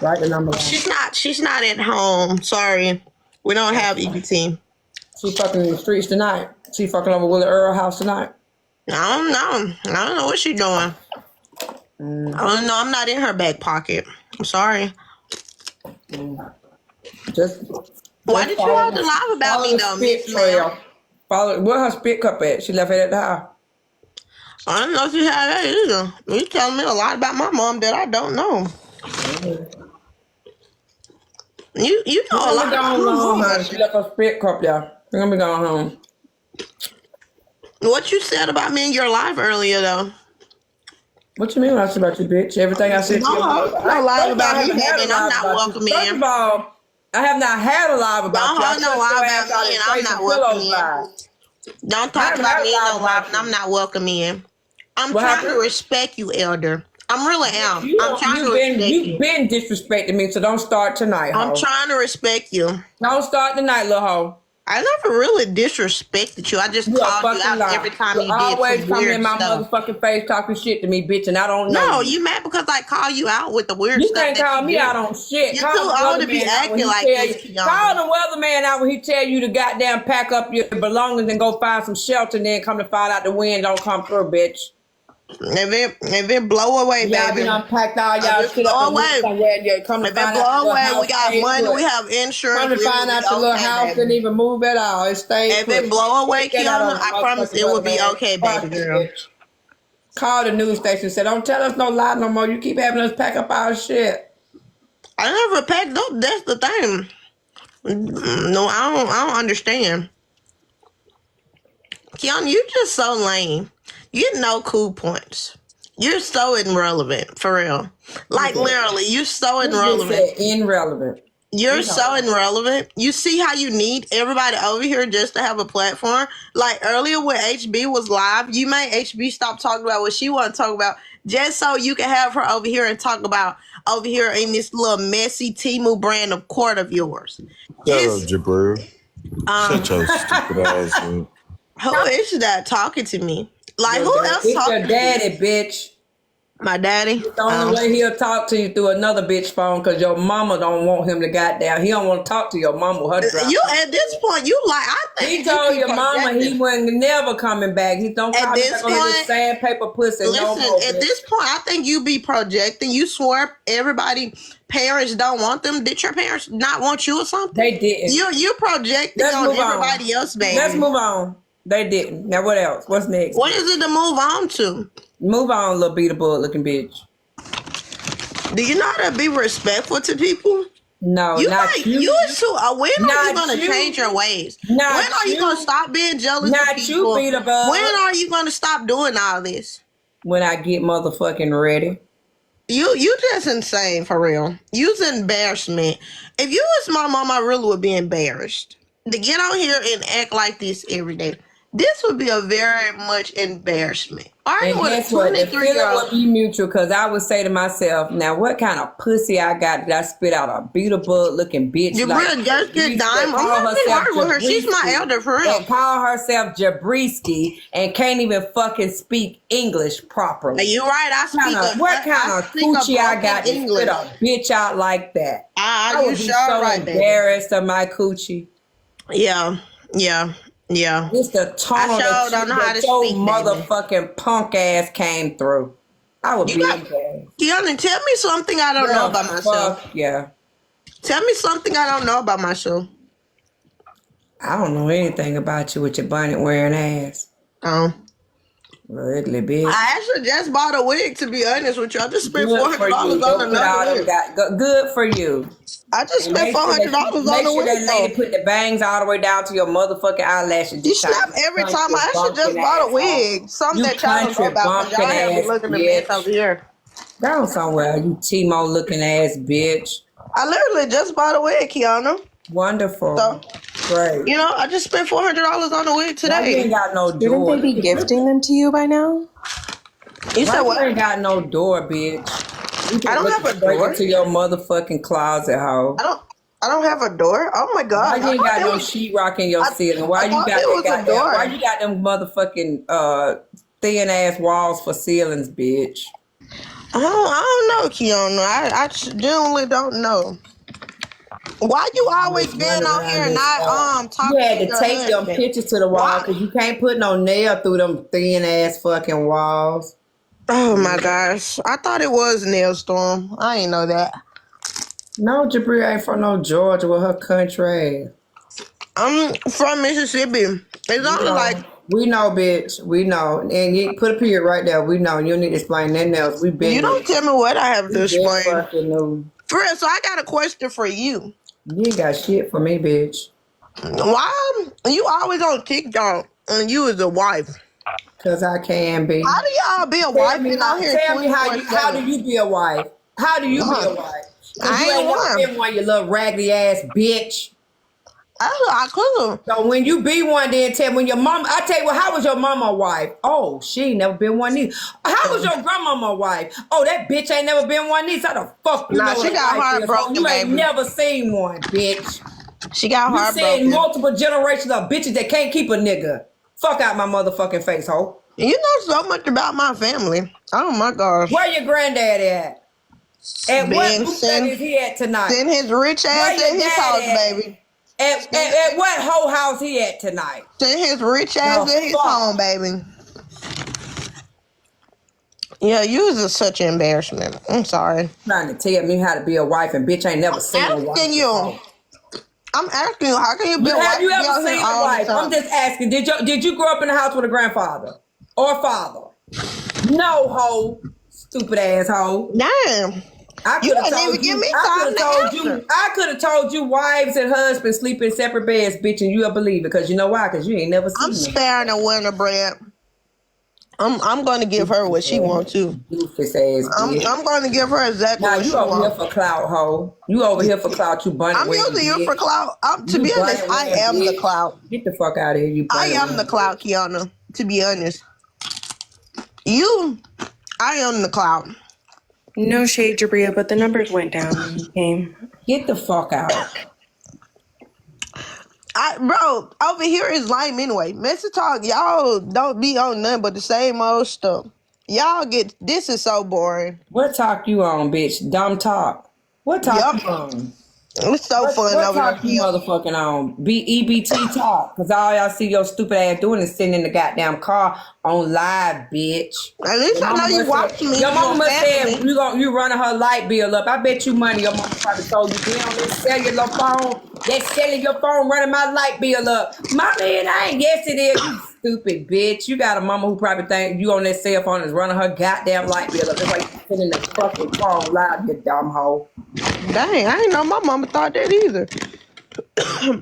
Write the number down. She's not at home. Sorry, we don't have EBT. She fucking in the streets tonight. She fucking over Willie Earl house tonight. I don't know what she's doing. I don't know. I'm not in her back pocket. I'm sorry. Why did you hold the live about me though, Miss Ma'am? Follow where her spit cup at? She left it at the house. I don't know if you have that either. You telling me a lot about my mom that I don't know. You know a lot about my mom. She left her spit cup there. We're gonna be going home. What you said about me in your live earlier though? What you mean when I said about you, bitch? Everything I said to you. I lied about you, baby, and I'm not welcome in. First of all, I have not had a live about you. Don't lie about me and I'm not welcome in. Don't talk about me in no live and I'm not welcome in. I'm trying to respect you, Elder. I really am. I'm trying to respect you. You've been disrespecting me, so don't start tonight, ho. I'm trying to respect you. Don't start tonight, little hoe. I never really disrespected you. I just called you out every time you did always some come weird in my stuff. motherfucking face talking shit to me, bitch, and I don't know. No, you mad because I call you out with the weird You stuff. can't call me out on shit. You're Call too the old to be weatherman out when acting he like tell this, you- Kiana. Call the weatherman out when he tell you to goddamn pack up your belongings and go find some shelter, and then come to find out the wind don't come through, bitch. If it blow away, Y'all baby. been unpacked all y'all If it shit blow up and away. went somewhere. You come to If it find out blow your away, house we got stayed money, put. we have insurance. Come to we find will out be your little okay, house baby. didn't even move at all. It stayed If put. it blow away, Get that Kiana, on I promise motherfucking it will be weatherman. okay, Fuck baby you, girl. bitch. Call the news station and say, don't tell us no lie no more. You keep having us pack up our shit. I never packed up. That's the thing. No, I don't understand. Kiana, you just so lame. You get no cool points. You're so irrelevant, for real. Like literally, you're so irrelevant. Irrelevant. You're so irrelevant. You see how you need everybody over here just to have a platform? Like earlier when HB was live, you made HB stop talking about what she want to talk about just so you can have her over here and talk about over here in this little messy Temu brand of court of yours. Shut up, Jabril. Shut your stupid ass up. Who is that talking to me? Like who else It's talking your daddy, bitch. My daddy? The only way he'll talk to you through another bitch phone because your mama don't want him to goddamn. He don't want to talk to your mama with her drop. You at this point, you like I think He told your mama he wasn't never coming back. He don't call me this back on his point, sandpaper pussy no listen, more. at bitch. this point, I think you be projecting. You swear everybody parents don't want them. Did your parents not want you or something? They didn't. You projecting Let's on move on. everybody else, baby. Let's move on. They didn't. Now what else? What's next? What is it to move on to? Move on, little beat a bullet looking bitch. Do you know how to be respectful to people? No, You not like you. you is too. When are Not you gonna you. change your ways? Not When are you you. gonna stop being jealous Not of you, people? Beat a Bullet. When are you gonna stop doing all this? When I get motherfucking ready. You just insane for real. You's embarrassment. If you was my mom, I really would be embarrassed to get on here and act like this every day. This would be a very much embarrassment. Are And you with a guess what? The 23 year feeling old? would be mutual because I would say to myself, now what kind of pussy I got that I spit out a beautiful looking bitch You like real just get Jabrisky dime. I'm that call not being herself hard with her. She's my Jabrisky, elder for real. that call herself Jabrisky and can't even fucking speak English properly. You right. I speak What kind of coochie I got to English. spit a bitch out like that? Ah, I you would be sure so right, baby. embarrassed of my coochie. Yeah. It's the tunnel sure don't know how that to your speak, baby. motherfucking punk ass came through. I would You be got- embarrassed. Kiana, tell me something I don't know about myself. Fuck yeah. Tell me something I don't know about myself. I don't know anything about you with your bonnet wearing ass. Oh. Ugly bitch. I actually just bought a wig, to be honest with you. I just spent Good for $400 you. on Go put all another them wig. good for you. I just And spent $400 on make the sure wig, that lady though. put the bangs all the way down to your motherfucking eyelashes. You You snap every country time. I actually just bumpkin bought a asshole. wig. Something You that y'all don't know country about, because y'all bumpkin have me ass looking a mess over bitch. here. Go somewhere, you Timo looking ass bitch. I literally just bought a wig, Kiana. Wonderful. So, Great. you know, I just spent $400 on a wig Why you today. ain't got no Shouldn't door? they be gifting them to you by now? You Why said you what? ain't got no door, bitch? You I can don't have look a straight door. into your motherfucking closet, hoe. I don't have a door. Oh my Why god! you ain't got no sheetrock in your ceiling? Why I you thought got it that was a goddamn? door. Why you got them motherfucking thin ass walls for ceilings, bitch? I don't know, Kiana. I genuinely don't know. Why you always being Run on around here and this. not You talking had to to your take them husband? pictures to the wall Why? because you can't put no nail through them thin ass fucking walls. Oh my gosh! I thought it was Nail Storm. I ain't know that. No, Jabri ain't from no Georgia with her country ass. I'm from Mississippi. It's only like We know, bitch. We know. And you put a period right there. We know. You don't need to explain nothing else. We been you don't tell me what I have to explain. fucking know. For real, so I got a question for you. You ain't got shit for me, bitch. Why you always on TikTok and you is a wife? Cause I can be. How do y'all be a Tell wife me and out here how do 24/7? you be a wife? How do you be a wife? Cause I you ain't ain't never one. been one, you little raggedy ass bitch. I couldn't. So when you be one, then tell when your mom. I tell you what, how was your mama a wife? Oh, she ain't never been one either. How was your grandmama a wife? Oh, that bitch ain't never been one either. How the fuck you Nah, know she what a got wife is? heartbroken, You ain't baby. never seen one, bitch. She got You seen heartbroken. multiple generations of bitches that can't keep a nigga. Fuck out my motherfucking face, hoe. You know so much about my family. Oh my gosh. Where your granddad at? At what boot is he at tonight? Send his rich Where ass your at his dad house, at? baby. At what whole house he at tonight? Send his rich ass at his home, baby. Yeah, you was such an embarrassment. I'm sorry. Trying to tell me how to be a wife and bitch ain't never seen a wife. I'm asking you, how can you be a wife? Have you and be ever out here seen a all the wife? time? I'm just asking. Did you grow up in a house with a grandfather or father? No, hoe. Stupid asshole. Damn. You didn't even give me time to answer. I could have told you wives and husbands sleep in separate beds, bitch, and you'll believe it because you know why? Because you ain't never seen I'm them. sparing a winter bread. I'm going to give her what she wants to. Doofus ass bitch. I'm going to give her exactly what you she over here wants. for clout, hoe. You over here for clout, you bunny. I'm using you for clout. To be honest, I am the clout. Get the fuck out of here, you I bunny. am the clout, Kiana. To be honest. I am the clout. No shade, Jabria, but the numbers went down when you came. Get the fuck out. Bro, over here is lame anyway. Mr. Talk, y'all don't be on nothing but the same old stuff. This is so boring. What talk you on, bitch? Dumb talk. What talk you on? It's so fun what over talk there. you motherfucking on? EBT talk. Because all y'all see your stupid ass doing is sitting in the goddamn car on live, bitch. At least I know you watching me. Your mama must said you running her light bill up. I bet you money your mama probably told you, be on this cellular phone. That's selling your phone, running my light bill up. Mommy, it ain't. Yes, it is. You stupid bitch. You got a mama who probably think you on that cell phone is running her goddamn light bill up. That's why you sitting in the fucking phone live, you dumb hoe. Dang, I ain't know my mama thought that either.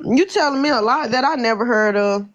You telling me a lot that I never heard of.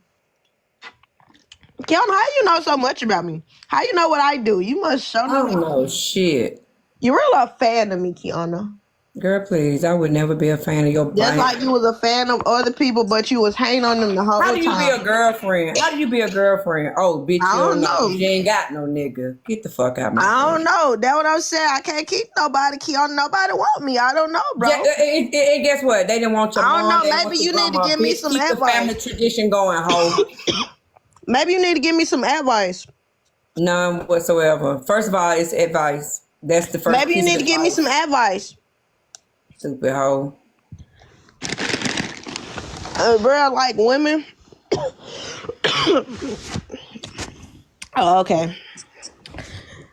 Kiana, how you know so much about me? How you know what I do? You must show me. I don't know shit. You really a fan of me, Kiana. Girl, please. I would never be a fan of your Just like you was a fan of other people, but you was hating on them the whole time. How do you be a girlfriend? How do you be a girlfriend? Oh, bitch, I don't know. You ain't got no nigga. Get the fuck out of my I don't know. That's what I'm saying. I can't keep nobody. Kiana, nobody want me. I don't know, bro. Guess what? They didn't want your mom. I don't know. Maybe you need to give me some advice. Keep the family tradition going, hoe. Maybe you need to give me some advice. None whatsoever. First of all, it's advice. That's the first. Maybe you need to give me some advice. Stupid hoe. Bro, like women. Oh, okay.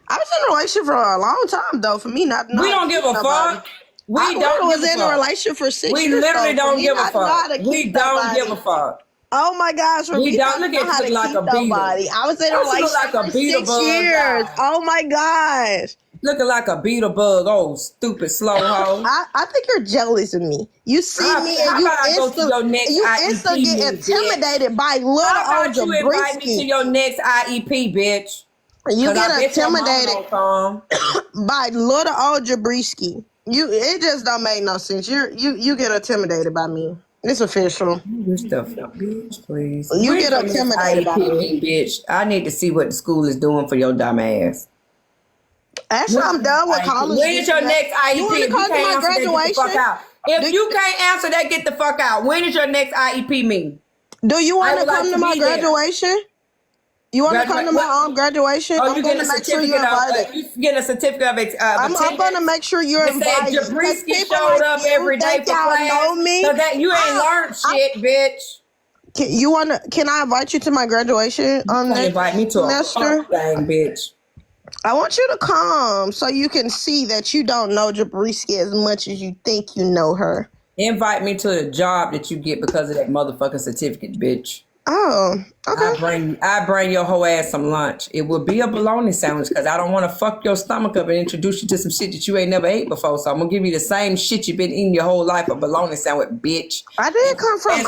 I was in a relationship for a long time, though. For me, not we don't give a fuck. I was in a relationship for 6 years. We literally don't give a fuck. We don't give a fuck. Oh my gosh, He Rabisa don't don't look know at how you to like keep a beetle. nobody. I was in a Don't you look relationship like a for beetle 6 bug years. guy? Oh my gosh. Looking like a beetle bug, old stupid slow hoe. I think you're jealous of me. You see me and How about I go to your next IEP get meeting, bitch? intimidated by little How old about you invite me to Jabrisky. your next IEP, bitch? You Cause I get bet your mama intimidated don't come. by little old Jabrisky. It just don't make no sense. You get intimidated by me. It's official. This stuff, bitch, please. You When's get your next intimidated by IEP me. meeting, bitch? I need to see what the school is doing for your dumb ass. Actually, I'm done with college. When is your next IEP? You want to If come you to my can't answer that, get the fuck graduation? out. If you can't answer that, get the fuck out. When is your next IEP meeting? Do you I want to would like come to to my be there. graduation? You want to come to my graduation? Oh, I'm you going getting to a make sure you're certificate of invited. you getting a certificate of I'm attendance? going to make sure you're That say invited. 'Cause Jabrisky people showed like up you every day think for y'all class. know me. So that you ain't learned shit, bitch. Can I invite you to my graduation next Invite me to semester? a fuck thing, bitch. I want you to come so you can see that you don't know Jabrisky as much as you think you know her. Invite me to the job that you get because of that motherfucking certificate, bitch. Oh, okay. I bring your whole ass some lunch. It will be a bologna sandwich because I don't want to fuck your stomach up and introduce you to some shit that you ain't never ate before. So I'm gonna give you the same shit you've been eating your whole life, a bologna sandwich, bitch. I did come from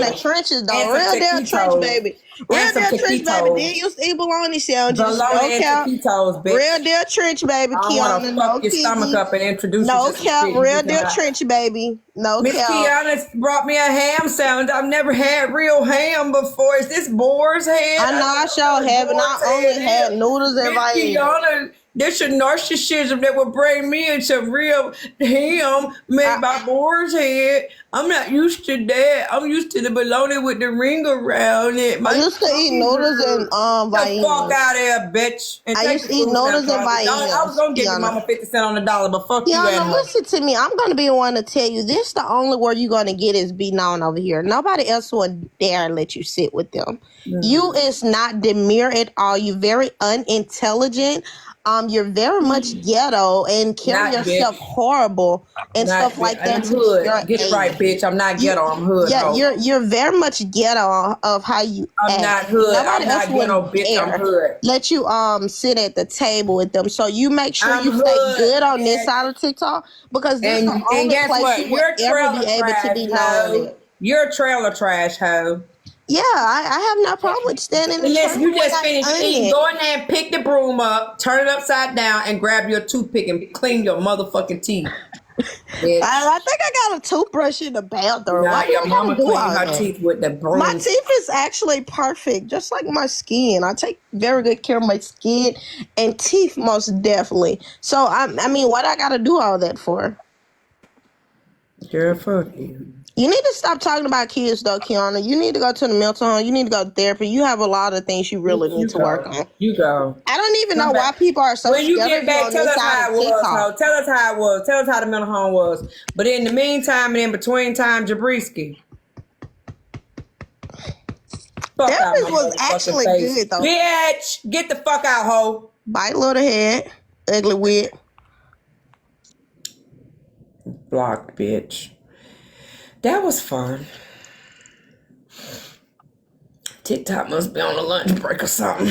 the trenches though. Real deal trench baby. Real deal trench baby. Did used to eat bologna sandwiches. Bologna and taquitos, bitch. Real deal trench baby. I don't want to Kiana, fuck no your stomach up and introduce no you to some cap. shit. Real deal trench baby. No Miss cap. Kiana brought me a ham sandwich. I've never had real ham before. Is this boar's head? I know I sure have, and I only had noodles and Miss Kiana, this should narcissism that would bring me into real ham made by boar's head. I'm not used to that. I'm used to the bologna with the ring around it. I used to eat noodles and the fuck out of here, bitch. And I used to eat noodles and I was gonna give your mama 50 cents on the dollar, but fuck you. Kiana, listen to me. I'm gonna be the one to tell you this. The only word you're gonna get is be known over here. Nobody else will dare let you sit with them. You is not demure at all. You're very unintelligent. You're very much ghetto and carry yourself horrible and stuff like that. I'm hood. Get it right, bitch. I'm not ghetto. I'm hood. Yeah, you're very much ghetto of how you act. I'm not hood. Nobody I'm else not ghetto, would bitch. I'm dare hood. let you sit at the table with them. So you make sure I'm you hood, stay good on bitch. this side of TikTok because this is the And only guess place what? you You're will ever be able to be known hoe. at. You're a trailer trash hoe. Yeah, I have no problem with standing in the Listen, trailer you just when I finished own eating. it. Go in there and pick the broom up, turn it upside down, and grab your toothpick and clean your motherfucking teeth. I think I got a toothbrush in the bathroom. Nah, Why do your I gotta mama do clean all her that? teeth with the broom. My teeth is actually perfect, just like my skin. I take very good care of my skin and teeth, most definitely. So I mean, what I gotta do all that for? Girl, fuck you. You need to stop talking about kids, though, Kiana. You need to go to the mental home. You need to go to therapy. You have a lot of things you really need to work on. You go. I don't even know why people are so When you scared get of you back, on tell this us side how of it was, TikTok. ho. Tell us how it was. Tell us how the mental home was. But in the meantime and in between time, Jabrisky. That was actually good, though. Bitch, get the fuck out, ho. Bite little head, ugly wit. Blocked, bitch. That was fun. TikTok must be on a lunch break or something.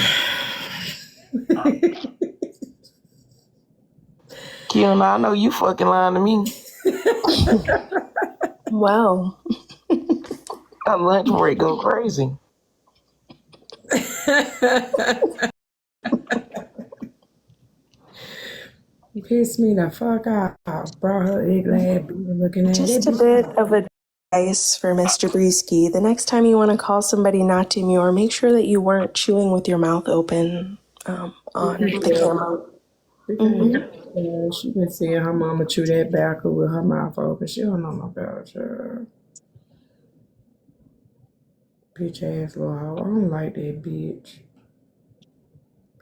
Kiana, I know you fucking lying to me. Well, A lunch break go crazy. You pissed me the fuck out. Brought her ugly ass looking at just it. a bit of advice for Mr. Brisky. The next time you want to call somebody not demure, make sure that you weren't chewing with your mouth open on the camera. Yeah, she been seeing her mama chew that backer with her mouth open. She don't know no better, child. Bitch ass little hoe. I don't like that bitch.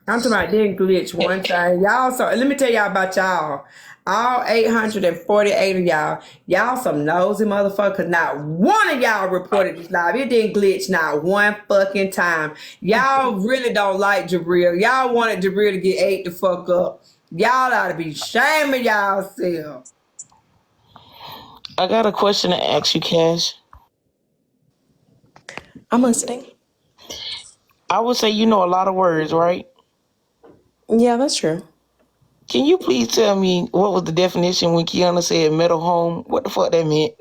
I'm talking about that glitch one time. Y'all, so let me tell y'all about y'all. All 848 of y'all. Y'all some nosy motherfuckers. Not one of y'all reported this live. It didn't glitch not one fucking time. Y'all really don't like Jabril. Y'all wanted Jabril to get ate the fuck up. Y'all ought to be shaming y'allself. I got a question to ask you, Cash. I'm listening. I would say you know a lot of words, right? Yeah, that's true. Can you please tell me what was the definition when Kiana said metal home? What the fuck that meant?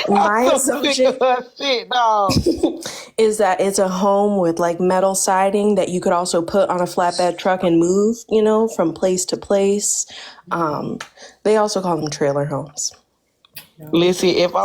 My I'm so sick assumption of her shit, dog. is that it's a home with like metal siding that you could also put on a flatbed truck and move, you know, from place to place. They also call them trailer homes. Listen, if I